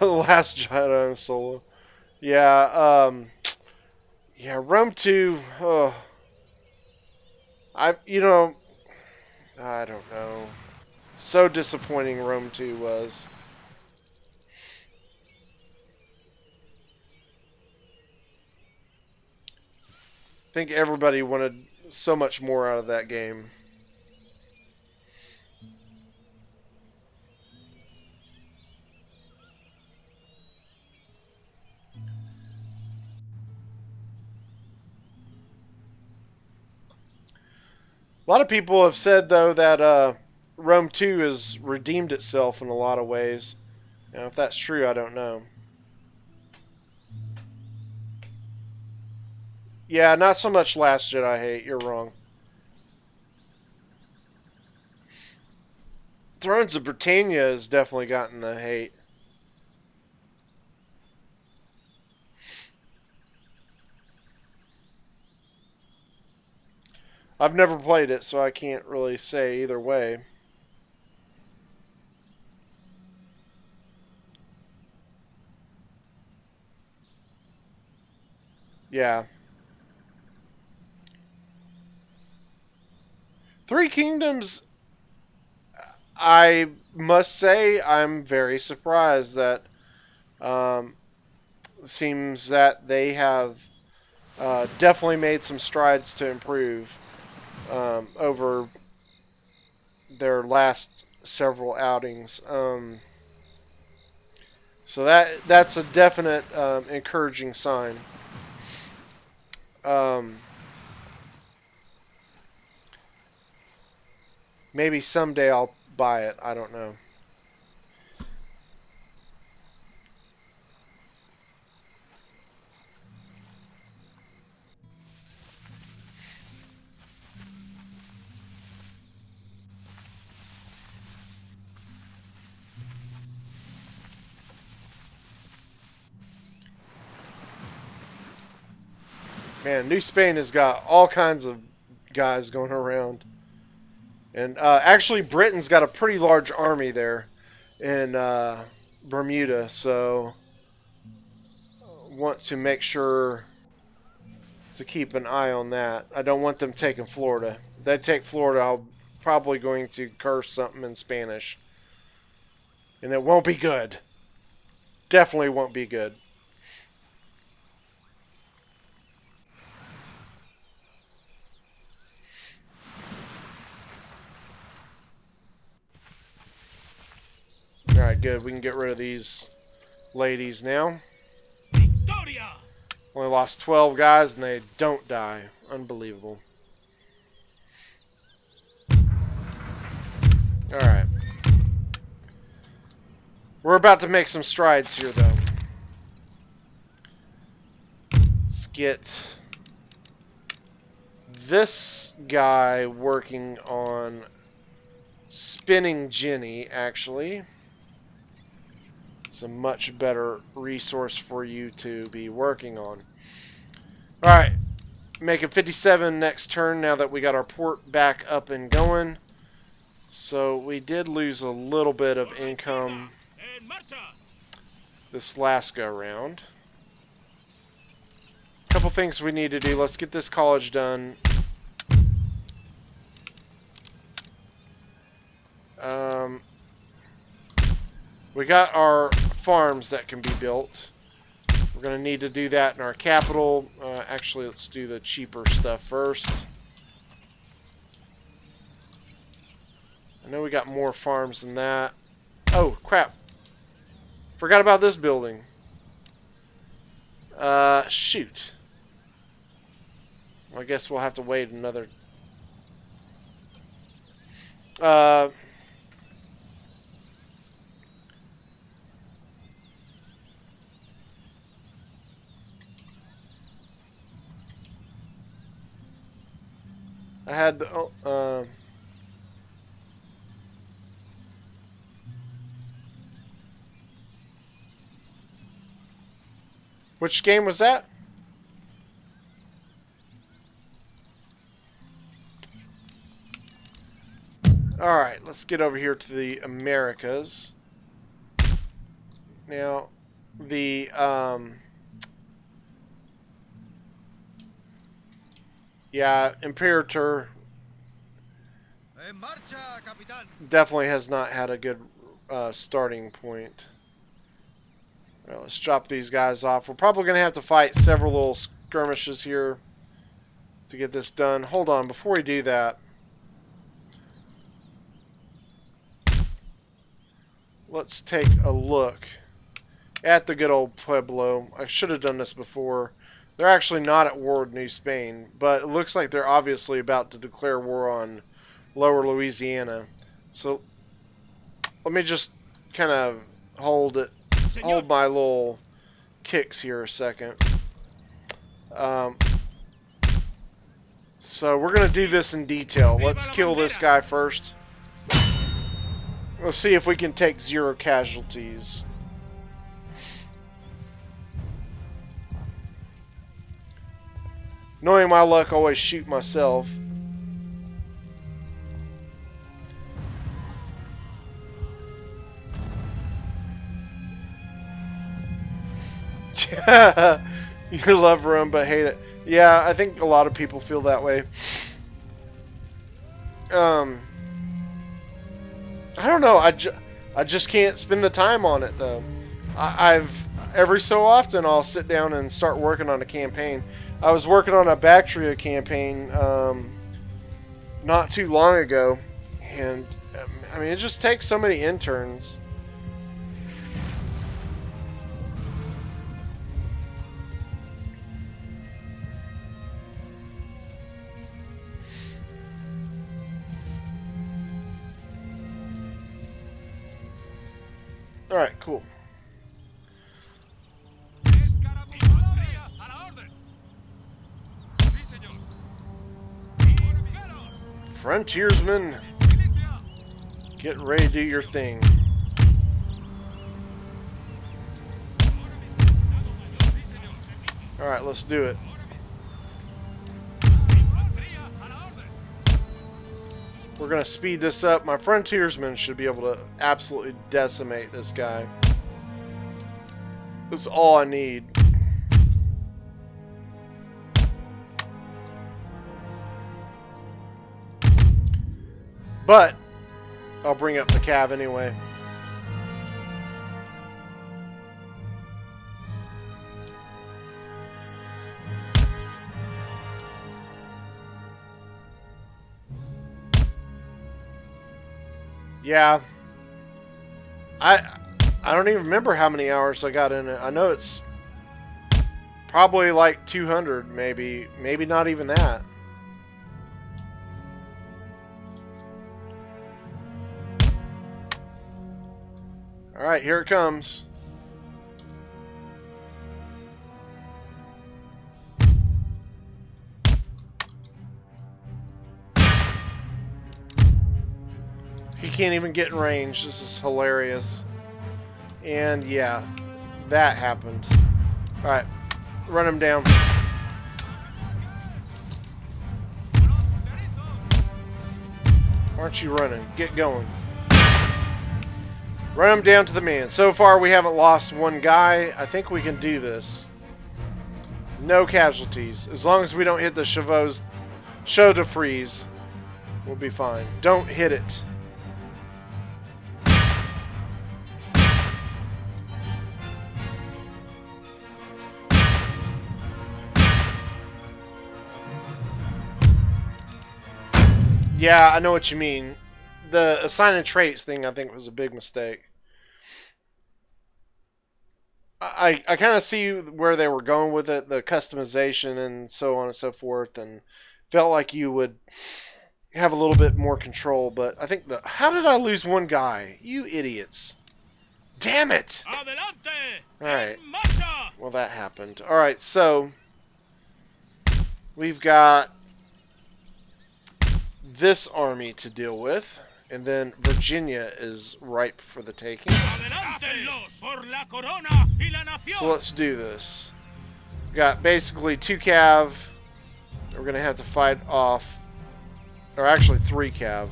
Last giant on solo. Yeah, yeah, Rome 2, you know, I don't know. So disappointing Rome 2 was. I think everybody wanted so much more out of that game. A lot of people have said, though, that Rome 2 has redeemed itself in a lot of ways. Now, if that's true, I don't know. Yeah, not so much Last Jedi hate. You're wrong. Thrones of Britannia has definitely gotten the hate. I've never played it, so I can't really say either way. Yeah. Three Kingdoms, I must say, I'm very surprised that um, seems that they have definitely made some strides to improve over their last several outings. So that's a definite encouraging sign. Um, maybe someday I'll buy it. I don't know. Man, New Spain has got all kinds of guys going around. And actually, Britain's got a pretty large army there in Bermuda, so want to make sure to keep an eye on that. I don't want them taking Florida. If they take Florida, I'm probably going to curse something in Spanish. And it won't be good. Definitely won't be good. Alright, good. We can get rid of these ladies now. Victoria! Only lost 12 guys and they don't die. Unbelievable. Alright. We're about to make some strides here, though. Let's get this guy working on spinning Jenny, actually. It's a much better resource for you to be working on. Alright, making 57 next turn now that we got our port back up and going. So we did lose a little bit of income this last go round. Couple things we need to do. Let's get this college done. We got our farms that can be built. We're going to need to do that in our capital. Actually, let's do the cheaper stuff first. I know we got more farms than that. Oh, crap. Forgot about this building. Shoot. Well, I guess we'll have to wait another... I had the... Which game was that? let's get over here to the Americas. Now, the yeah, Imperator definitely has not had a good starting point. Well, let's drop these guys off. We're probably going to have to fight several little skirmishes here to get this done. Hold on, before we do that, let's take a look at the good old Pueblo. I should have done this before. They're actually not at war with New Spain, but it looks like they're obviously about to declare war on Lower Louisiana. So let me just kind of hold my little kicks here a second. So we're going to do this in detail. Let's kill this guy first. Let's see if we can take 0 casualties. Knowing my luck, always shoot myself. You love Rome but hate it. Yeah, I think a lot of people feel that way. I don't know. I just can't spend the time on it though. Every so often I'll sit down and start working on a campaign. I was working on a Bactria campaign not too long ago, and I mean it just takes so many interns. All right, cool. Frontiersmen, get ready to do your thing. All right, let's do it. We're going to speed this up. My frontiersmen should be able to absolutely decimate this guy. That's all I need. But I'll bring up the cav anyway. Yeah. I don't even remember how many hours I got in it. I know it's probably like 200, maybe not even that. All right, here it comes. He can't even get in range. This is hilarious. And yeah, that happened. All right, run him down. Why aren't you running? Get going. Run him down to the man. So far, we haven't lost one guy. I think we can do this. No casualties. As long as we don't hit the chevaux de frise, we'll be fine. Don't hit it. Yeah, I know what you mean. The assigning traits thing, I think, was a big mistake. I kind of see where they were going with it, the customization and so on and so forth, and felt like you would have a little bit more control, but I think how did I lose one guy? You idiots. Damn it! Alright. Well, that happened. Alright, so we've got this army to deal with. And then Virginia is ripe for the taking. So let's do this. We've got basically 2 cav. We're going to have to fight off, or actually 3 cav.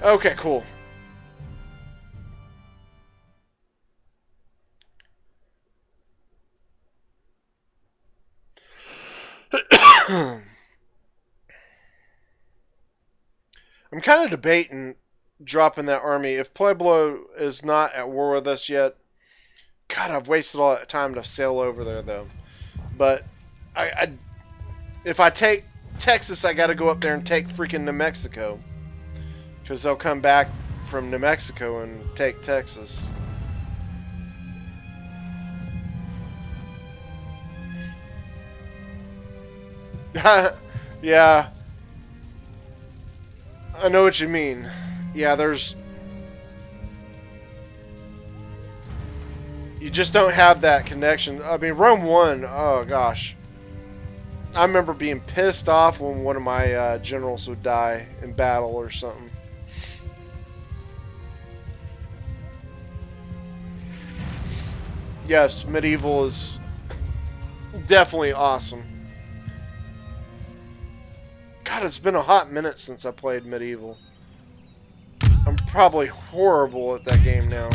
Okay, cool. I'm kind of debating dropping that army. If Pueblo is not at war with us yet, God, I've wasted all that time to sail over there, though. But if I take Texas, I got to go up there and take freaking New Mexico. Because they'll come back from New Mexico and take Texas. Yeah. I know what you mean. Yeah, there's... You just don't have that connection. I mean, Rome 1, oh gosh. I remember being pissed off when one of my generals would die in battle or something. Yes, medieval is definitely awesome. God, it's been a hot minute since I played medieval. I'm probably horrible at that game now.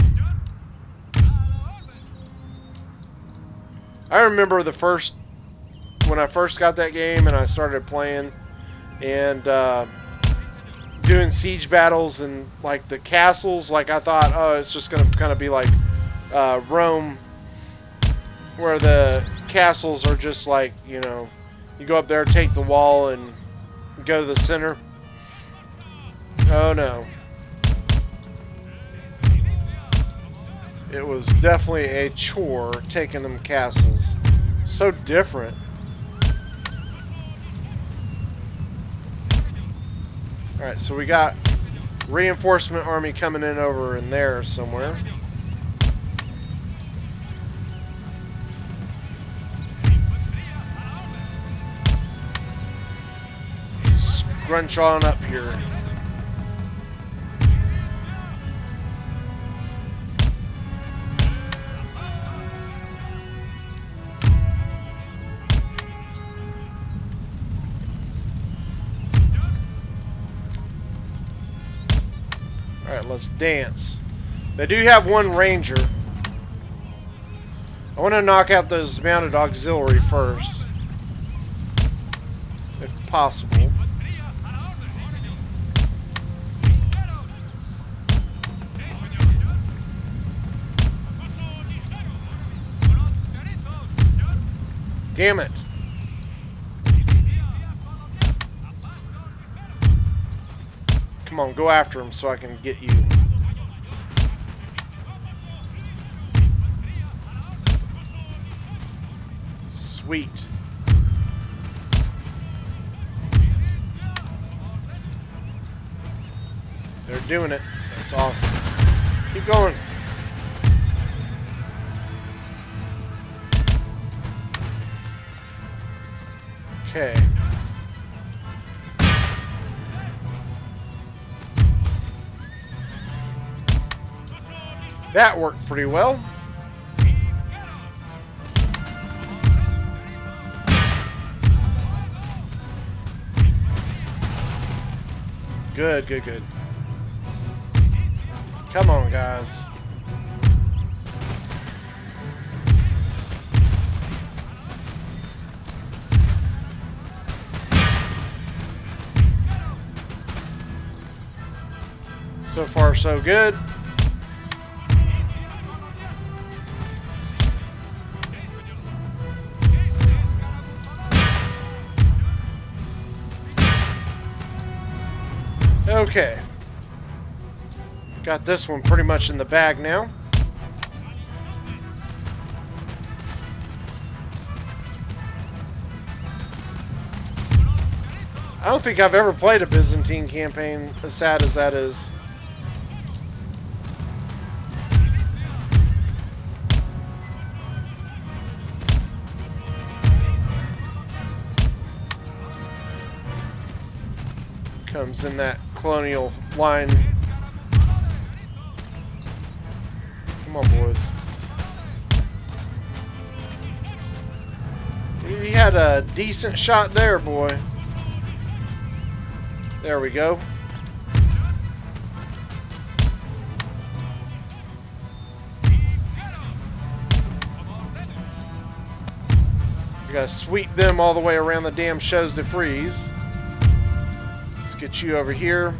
I remember when I first got that game and I started playing and doing siege battles and like the castles, like I thought, oh, it's just gonna kind of be like Rome, where the castles are just like, you know, you go up there, take the wall, and go to the center. Oh no. It was definitely a chore taking them castles. So different. Alright, so we got reinforcement army coming in over in there somewhere. Scrunch on up here. Alright, let's dance. They do have one ranger. I want to knock out those mounted auxiliary first, if possible. Damn it. Come on, go after him so I can get you. Sweet. They're doing it. That's awesome. Keep going. Okay. That worked pretty well. Good, good, good. Come on, guys. So far, so good. Okay. Got this one pretty much in the bag now. I don't think I've ever played a Byzantine campaign, as sad as that is. Comes in that colonial line. Come on, boys. He had a decent shot there, boy. There we go. We gotta sweep them all the way around the damn shows to freeze. Let's get you over here.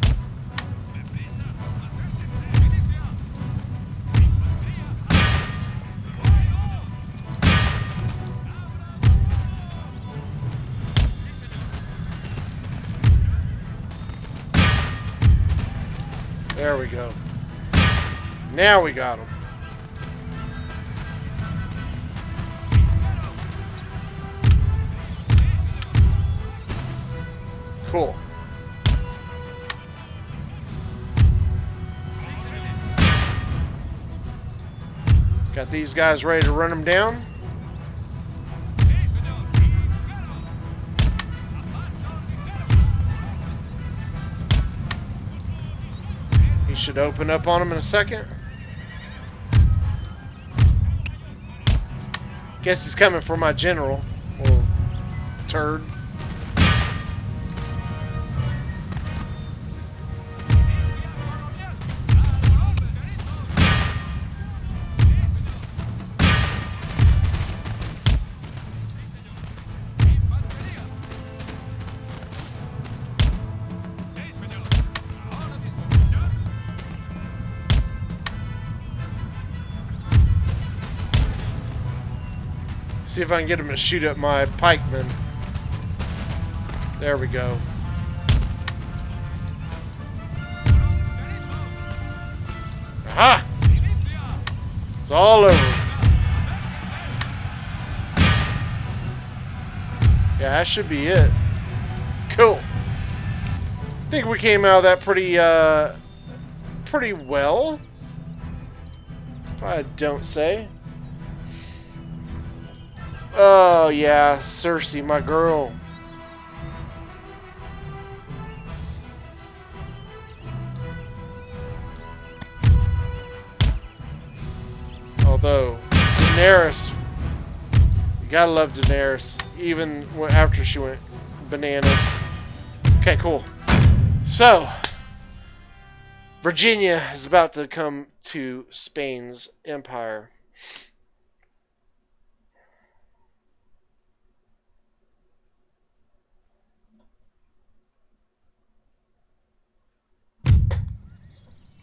There we go. Now we got them. Cool. Got these guys ready to run them down. He should open up on them in a second. Guess he's coming for my general. Little turd. See if I can get him to shoot at my pikemen. There we go. Aha! It's all over. Yeah, that should be it. Cool. I think we came out of that pretty well, if I don't say. Oh yeah, Cersei, my girl. Although Daenerys, you gotta love Daenerys, even after she went bananas. Okay, cool. So Virginia is about to come to Spain's empire.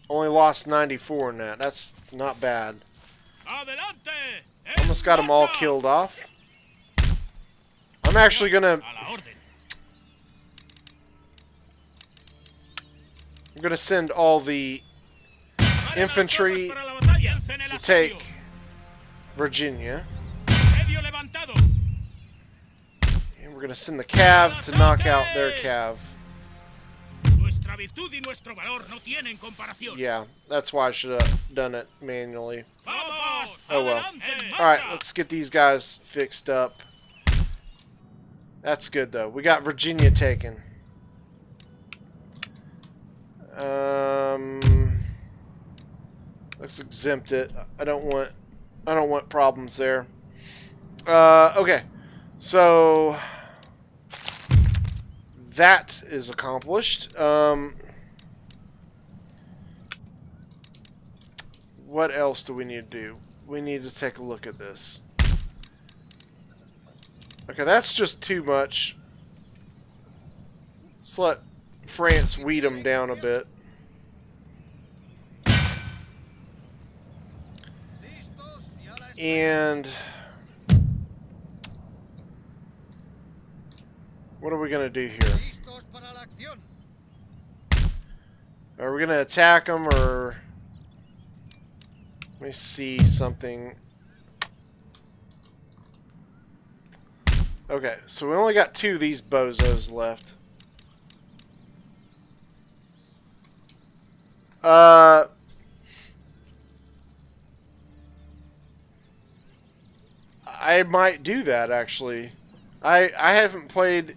Only lost 94 in that. That's not bad. Almost got them all killed off. I'm actually gonna... I'm gonna send all the infantry to take Virginia. And we're gonna send the cav to knock out their cav. Yeah, that's why I should have done it manually. Oh well. Alright, let's get these guys fixed up. That's good though. We got Virginia taken. Let's exempt it. I don't want problems there. Okay. So that is accomplished. What else do we need to do? We need to take a look at this. Okay, that's just too much. Let's let France weed them down a bit. And what are we going to do here? Are we going to attack them, or... Let me see something. Okay, so we only got 2 of these bozos left. I might do that, actually. I haven't played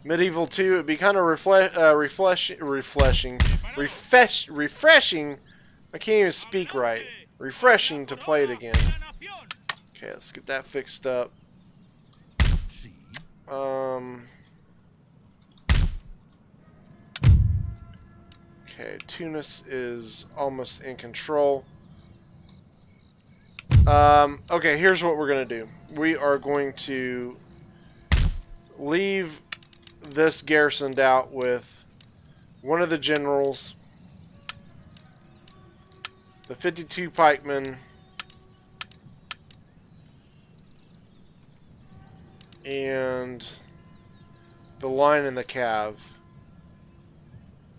Medieval 2. It'd be kind of refreshing. I can't even speak right. Refreshing to play it again. Okay, let's get that fixed up. Okay, Tunis is almost in control. Okay, here's what we're going to do. We are going to leave this garrisoned out with one of the generals, the 52 pikemen, and the line and the cav.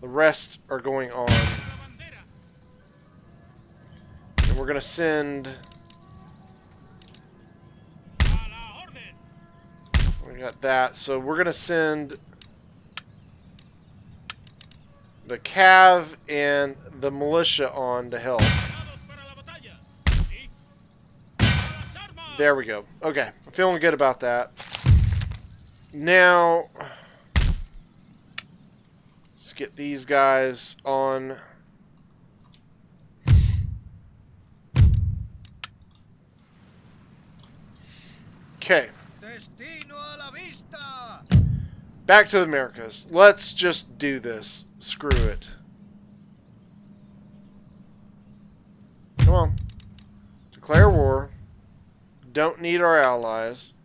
The rest are going on. And we're going to send... We got that. So we're going to send the cav and the militia on to help. There we go. Okay. I'm feeling good about that. Now... let's get these guys on. Okay. Back to the Americas. Let's just do this. Screw it. Come on. Declare war. Don't need our allies.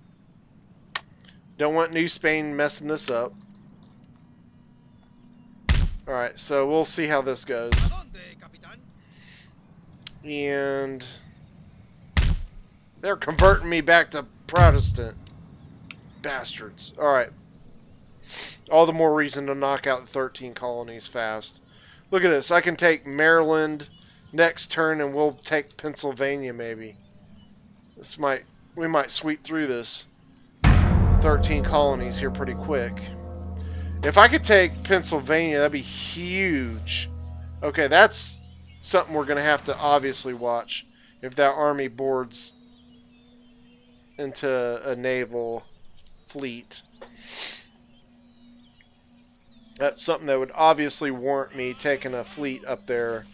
Don't want New Spain messing this up. Alright, so we'll see how this goes. And they're converting me back to Protestant. Bastards. Alright. All the more reason to knock out the 13 colonies fast. Look at this. I can take Maryland next turn and we'll take Pennsylvania maybe. We might sweep through this 13 colonies here pretty quick. If I could take Pennsylvania, that'd be huge. Okay, that's something we're going to have to obviously watch if that army boards into a naval fleet. That's something that would obviously warrant me taking a fleet up there,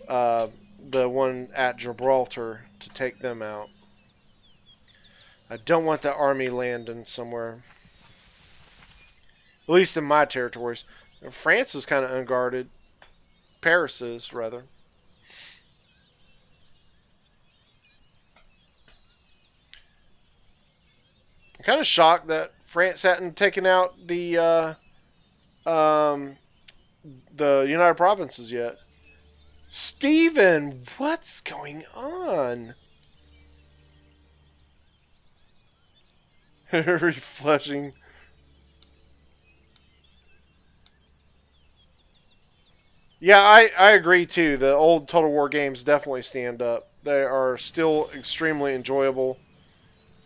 the one at Gibraltar, to take them out. I don't want that army landing somewhere. At least in my territories. France is kind of unguarded. Paris is, rather. I'm kind of shocked that France hadn't taken out the United Provinces yet. Steven, what's going on? Refreshing. Yeah, I agree too. The old Total War games definitely stand up. They are still extremely enjoyable.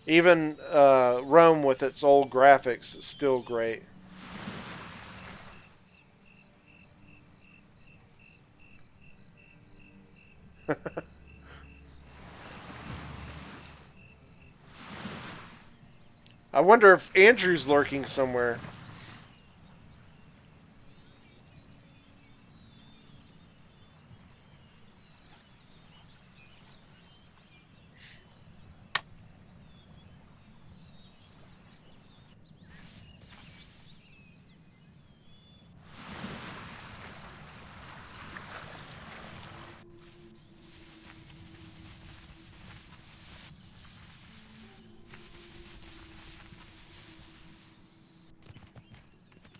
Even Rome with its old graphics is still great. I wonder if Andrew's lurking somewhere.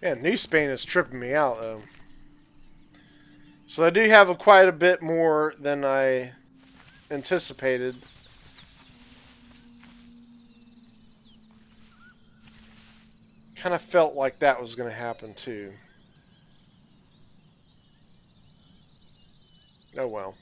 Yeah, New Spain is tripping me out, though. So I do have quite a bit more than I anticipated. Kind of felt like that was going to happen, too. Oh, well.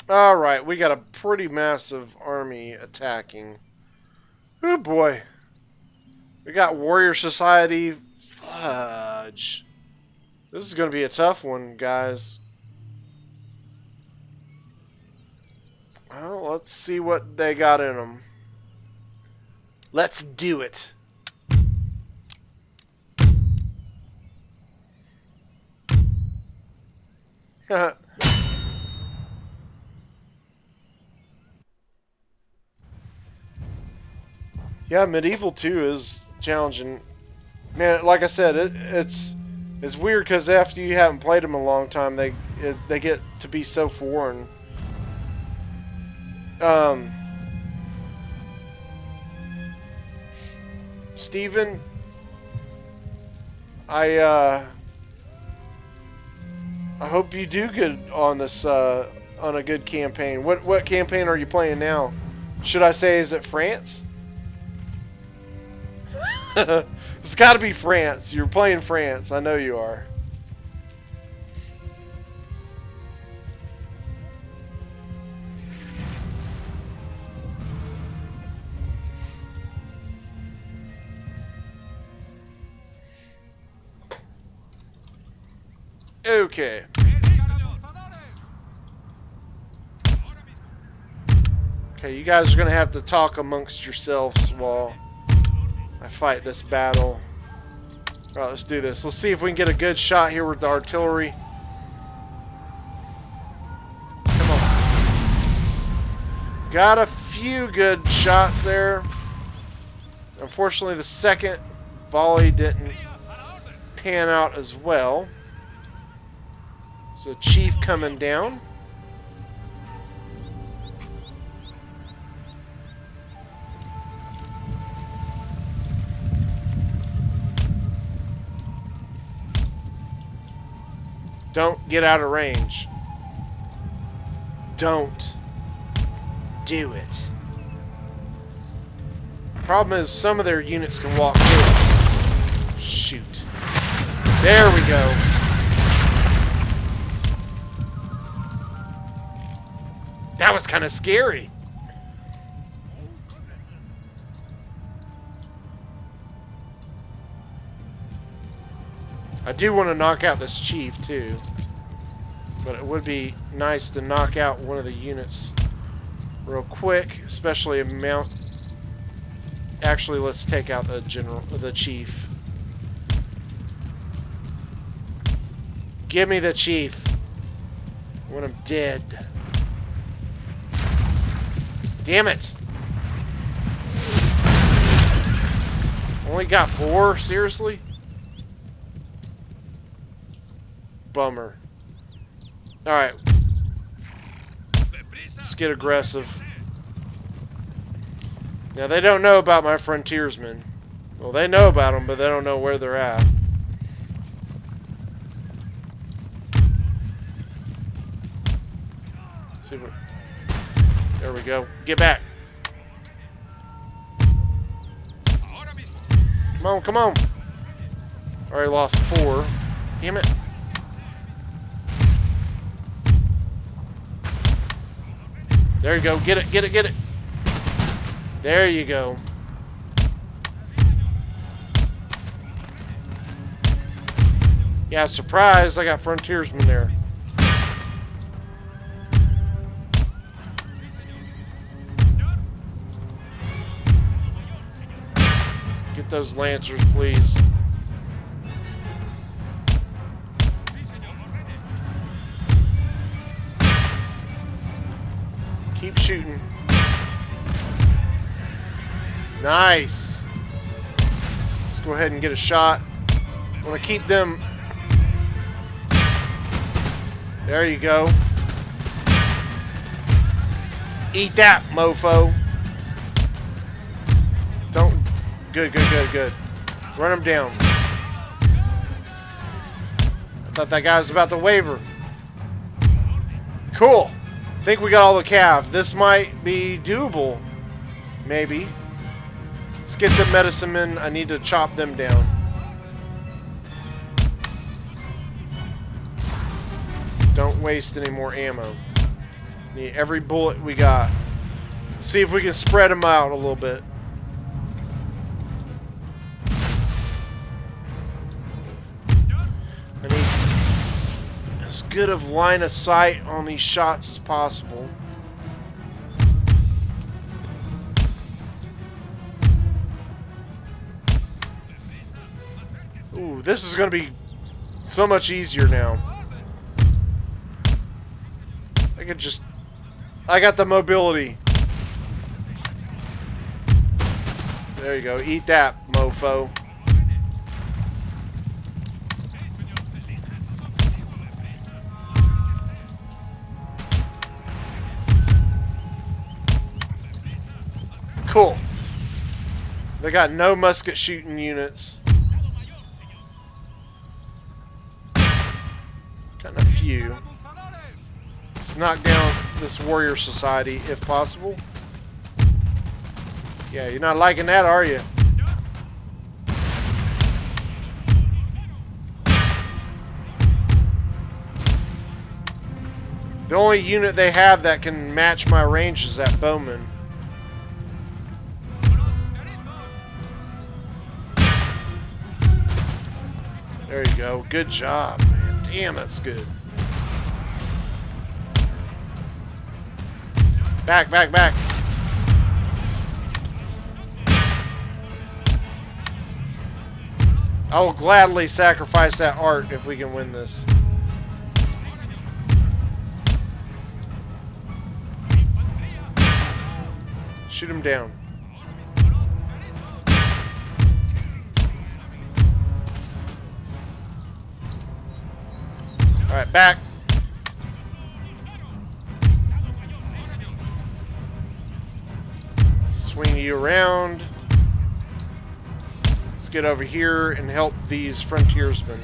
Alright, we got a pretty massive army attacking. Oh boy. We got Warrior Society. Fudge. This is going to be a tough one, guys. Well, let's see what they got in them. Let's do it. Yeah, Medieval 2 is challenging. Man, like I said, it's weird because after you haven't played them a long time, they get to be so foreign. Steven, I hope you do good on this on a good campaign. What campaign are you playing now? Should I say, is it France? It's got to be France. You're playing France. I know you are. Okay. Okay, you guys are going to have to talk amongst yourselves while I fight this battle. Alright, let's do this. Let's see if we can get a good shot here with the artillery. Come on. Got a few good shots there. Unfortunately, the second volley didn't pan out as well. So, Chief coming down. Don't get out of range. Don't do it. Problem is, some of their units can walk through. Shoot. There we go. That was kind of scary. I do want to knock out this chief too, but it would be nice to knock out one of the units real quick, especially a mount. Actually, let's take out the chief. Give me the chief. I want him dead. Damn it! Only got 4? Seriously? Bummer. Alright. Let's get aggressive. Now, they don't know about my frontiersmen. Well, they know about them, but they don't know where they're at. Let's see what... There we go. Get back. Come on, come on. Already lost 4. Damn it. There you go. Get it, get it, get it. There you go. Yeah, surprise. I got frontiersmen there. Get those lancers, please. Keep shooting. Nice. Let's go ahead and get a shot. I want to keep them. There you go. Eat that, mofo. Don't. Good, good, good, good. Run him down. I thought that guy was about to waver. Cool. I think we got all the cav. This might be doable. Maybe. Let's get the medicine men. I need to chop them down. Don't waste any more ammo. Need every bullet we got. Let's see if we can spread them out a little bit. I need as good of line of sight on these shots as possible. Ooh, this is going to be so much easier now. could just... I got the mobility. There you go. Eat that, mofo. Cool. They got no musket shooting units. Got a few. Let's knock down this warrior society if possible. Yeah, you're not liking that, are you? The only unit they have that can match my range is that bowman. There you go. Good job, man. Damn, that's good. Back, back, back. I will gladly sacrifice that art if we can win this. Shoot him down. Alright, back. Swing you around. Let's get over here and help these frontiersmen.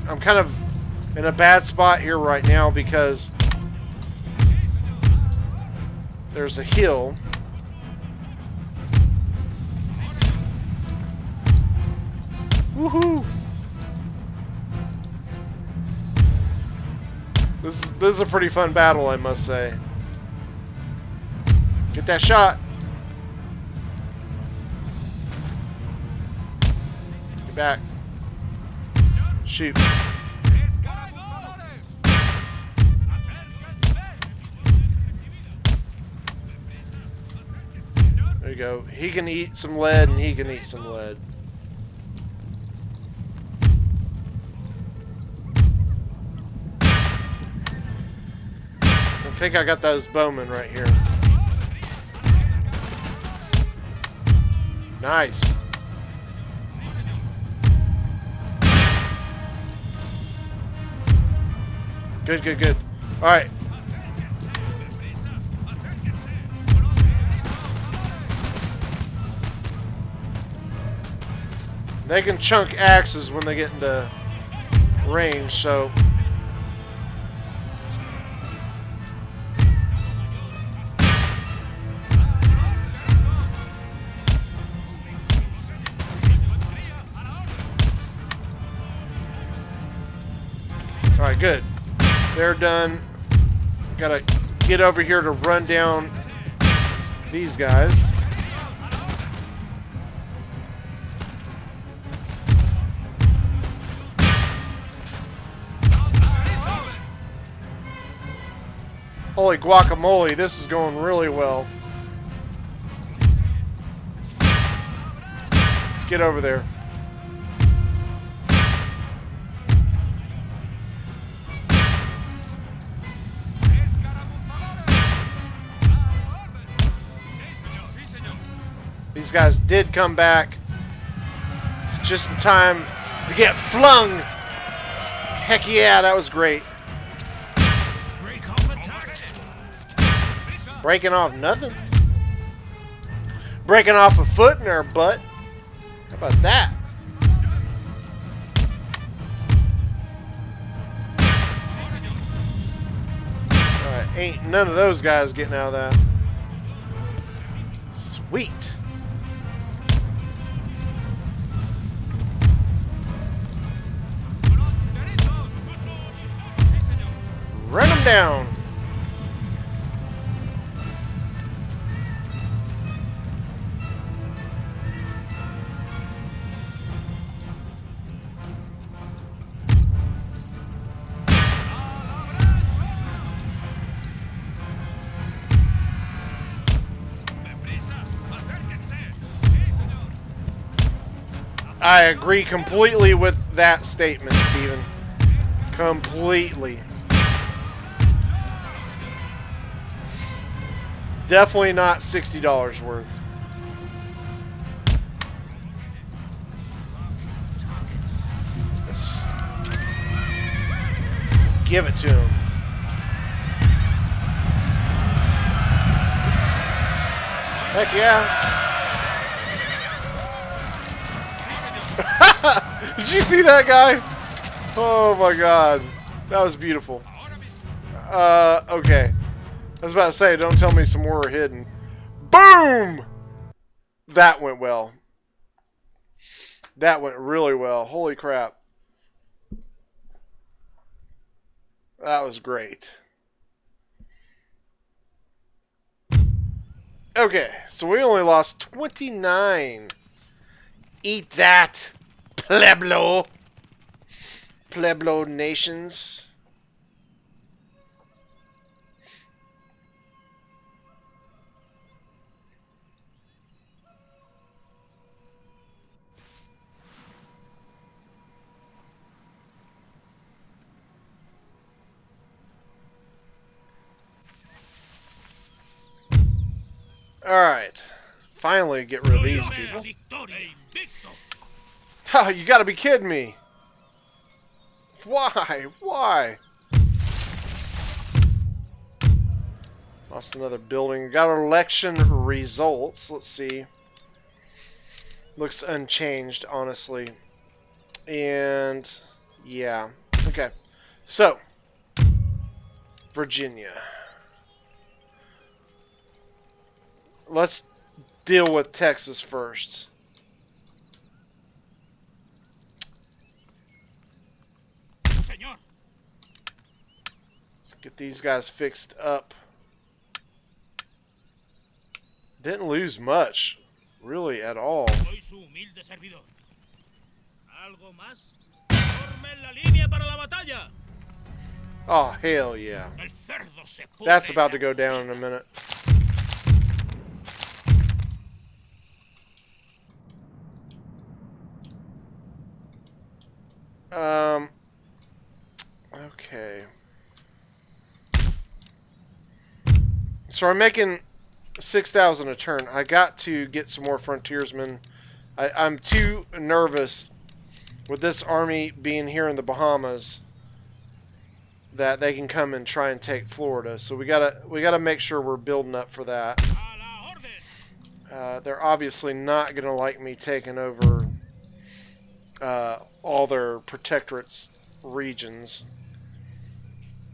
I'm kind of in a bad spot here right now because there's a hill. Woohoo! This is a pretty fun battle, I must say. Get that shot. Get back. Shoot. There you go. He can eat some lead and he can eat some lead. I think I got those bowmen right here. Nice. Good, good, good. All right. They can chunk axes when they get into range, so... Alright, good. They're done. Gotta get over here to run down these guys. Holy guacamole, this is going really well. Let's get over there. These guys did come back just in time to get flung. Heck yeah, that was great. Breaking off nothing. Breaking off a foot in our butt. How about that? Alright, ain't none of those guys getting out of that. Sweet. Run them down. I agree completely with that statement, Steven. Completely. Definitely not $60 worth. Let's give it to him. Heck yeah. Did you see that guy? Oh my god. That was beautiful. Okay. I was about to say, don't tell me some more are hidden. Boom! That went well. That went really well. Holy crap. That was great. Okay, so we only lost 29. Eat that, Pueblo. Pueblo nations. Alright. Finally get rid of these people. Oh, you gotta be kidding me. Why? Why? Lost another building. Got our election results. Let's see. Looks unchanged, honestly. And yeah. Okay. So, Virginia. Let's deal with Texas first. Let's get these guys fixed up. Didn't lose much, really, at all. Oh, hell yeah. That's about to go down in a minute. Okay. So I'm making 6,000 a turn. I got to get some more frontiersmen. I'm too nervous with this army being here in the Bahamas that they can come and try and take Florida. So we gotta make sure we're building up for that. They're obviously not gonna like me taking over all their protectorates regions.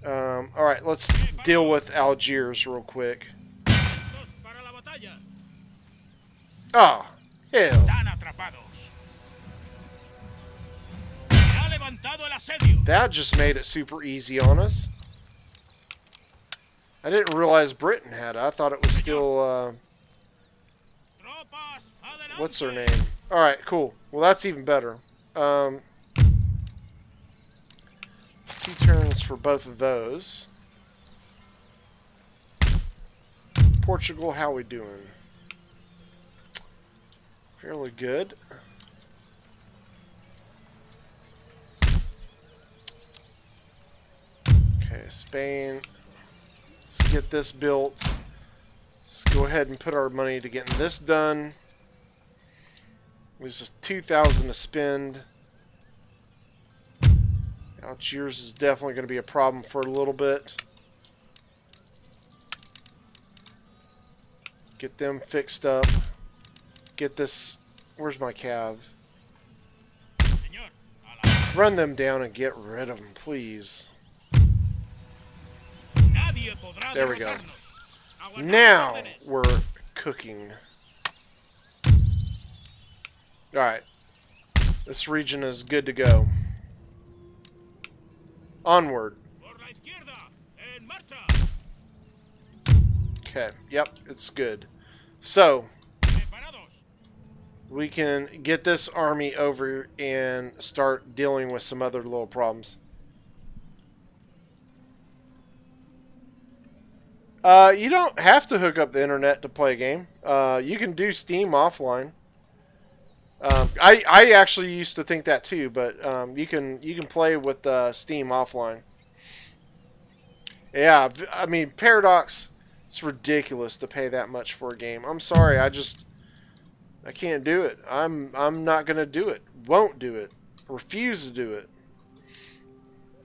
Alright, let's deal with Algiers real quick. Oh, hell. That just made it super easy on us. I didn't realize Britain had it. I thought it was still, what's her name? Alright, cool. Well, that's even better. 2 turns for both of those. Portugal, how we doing? Fairly good. Okay, Spain. Let's get this built. Let's go ahead and put our money to getting this done. There's just 2,000 to spend. Algiers is definitely going to be a problem for a little bit. Get them fixed up. Get this. Where's my cav? Run them down and get rid of them, please. There we go. Now we're cooking. Alright. This region is good to go. Onward. Okay, yep, it's good. So, we can get this army over and start dealing with some other little problems. You don't have to hook up the internet to play a game. You can do Steam offline. I actually used to think that too, but you can play with Steam offline. Yeah, I mean Paradox It's ridiculous to pay that much for a game. I'm sorry, I can't do it. I'm not gonna do it. Won't do it. Refuse to do it.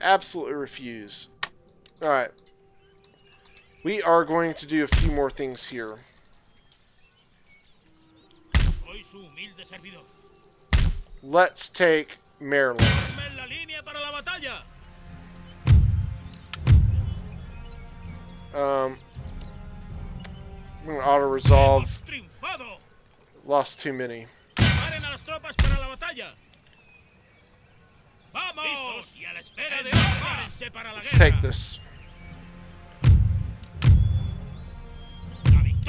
Absolutely refuse. Alright. We are going to do a few more things here. Let's take Maryland. I'm going to auto-resolve. Lost too many. Let's take this.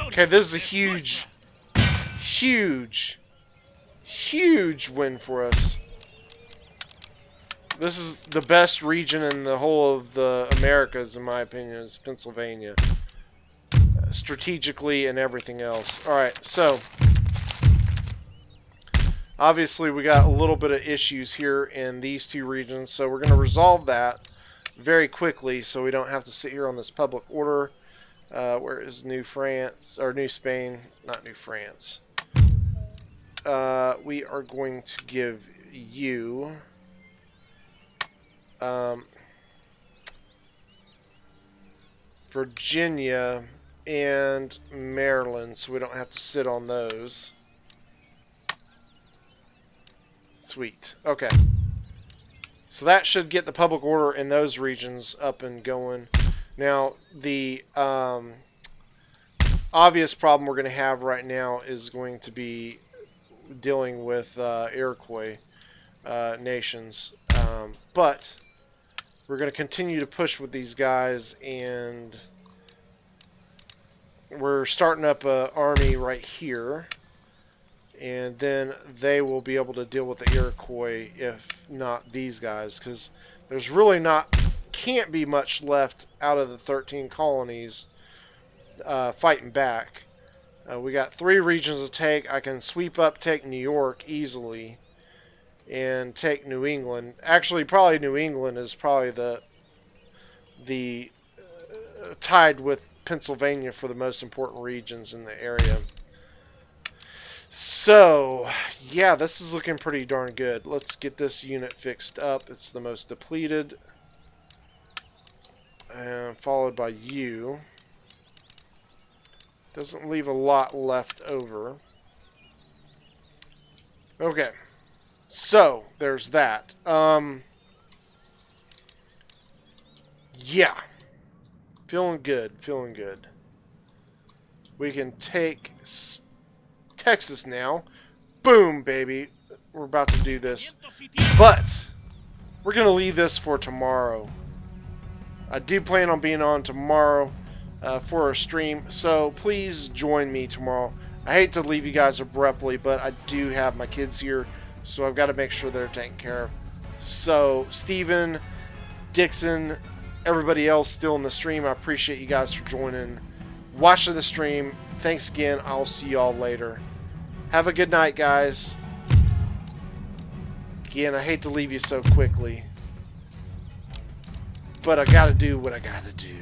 Okay, this is a huge win for us. This is the best region in the whole of the Americas, in my opinion, is Pennsylvania. Strategically and everything else. Alright, so obviously we got a little bit of issues here in these two regions, so we're going to resolve that very quickly so we don't have to sit here on this public order. Where is New France, or New Spain, not New France. We are going to give you Virginia and Maryland, so we don't have to sit on those. Sweet. Okay. So that should get the public order in those regions up and going. Now, the obvious problem we're going to have right now is going to be dealing with Iroquois nations. But we're going to continue to push with these guys, and we're starting up an army right here. And then they will be able to deal with the Iroquois, if not these guys, because there's really can't be much left out of the 13 colonies fighting back. We got 3 regions to take. I can sweep up, take New York easily, and take New England. Actually, probably New England is probably the tied with Pennsylvania for the most important regions in the area. So, yeah, this is looking pretty darn good. Let's get this unit fixed up. It's the most depleted. And followed by you. Doesn't leave a lot left over. Okay. So, there's that. Yeah. Feeling good. Feeling good. We can take Texas now. Boom, baby. We're about to do this. But we're going to leave this for tomorrow. I do plan on being on tomorrow for a stream, so please join me tomorrow. I hate to leave you guys abruptly, but I do have my kids here, so I've got to make sure they're taken care of. So, Steven, Dixon, everybody else still in the stream, I appreciate you guys for joining. Watching the stream. Thanks again. I'll see y'all later. Have a good night, guys. Again, I hate to leave you so quickly, but I gotta do what I gotta do.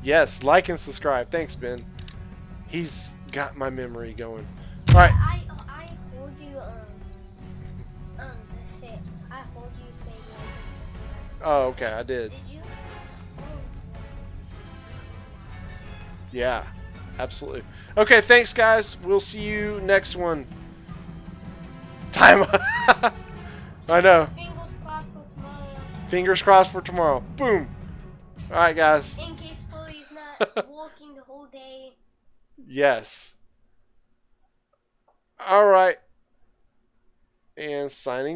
Yes, like and subscribe. Thanks, Ben. He's got my memory going. All right. I heard you say. I heard you say like and subscribe. Oh, okay, I did. Did you? Yeah, absolutely. Okay, thanks, guys. We'll see you next one. Time. I know. Fingers crossed for tomorrow. Fingers crossed for tomorrow. Boom. All right, guys. In case Fully's not working the whole day. Yes. All right. And signing off.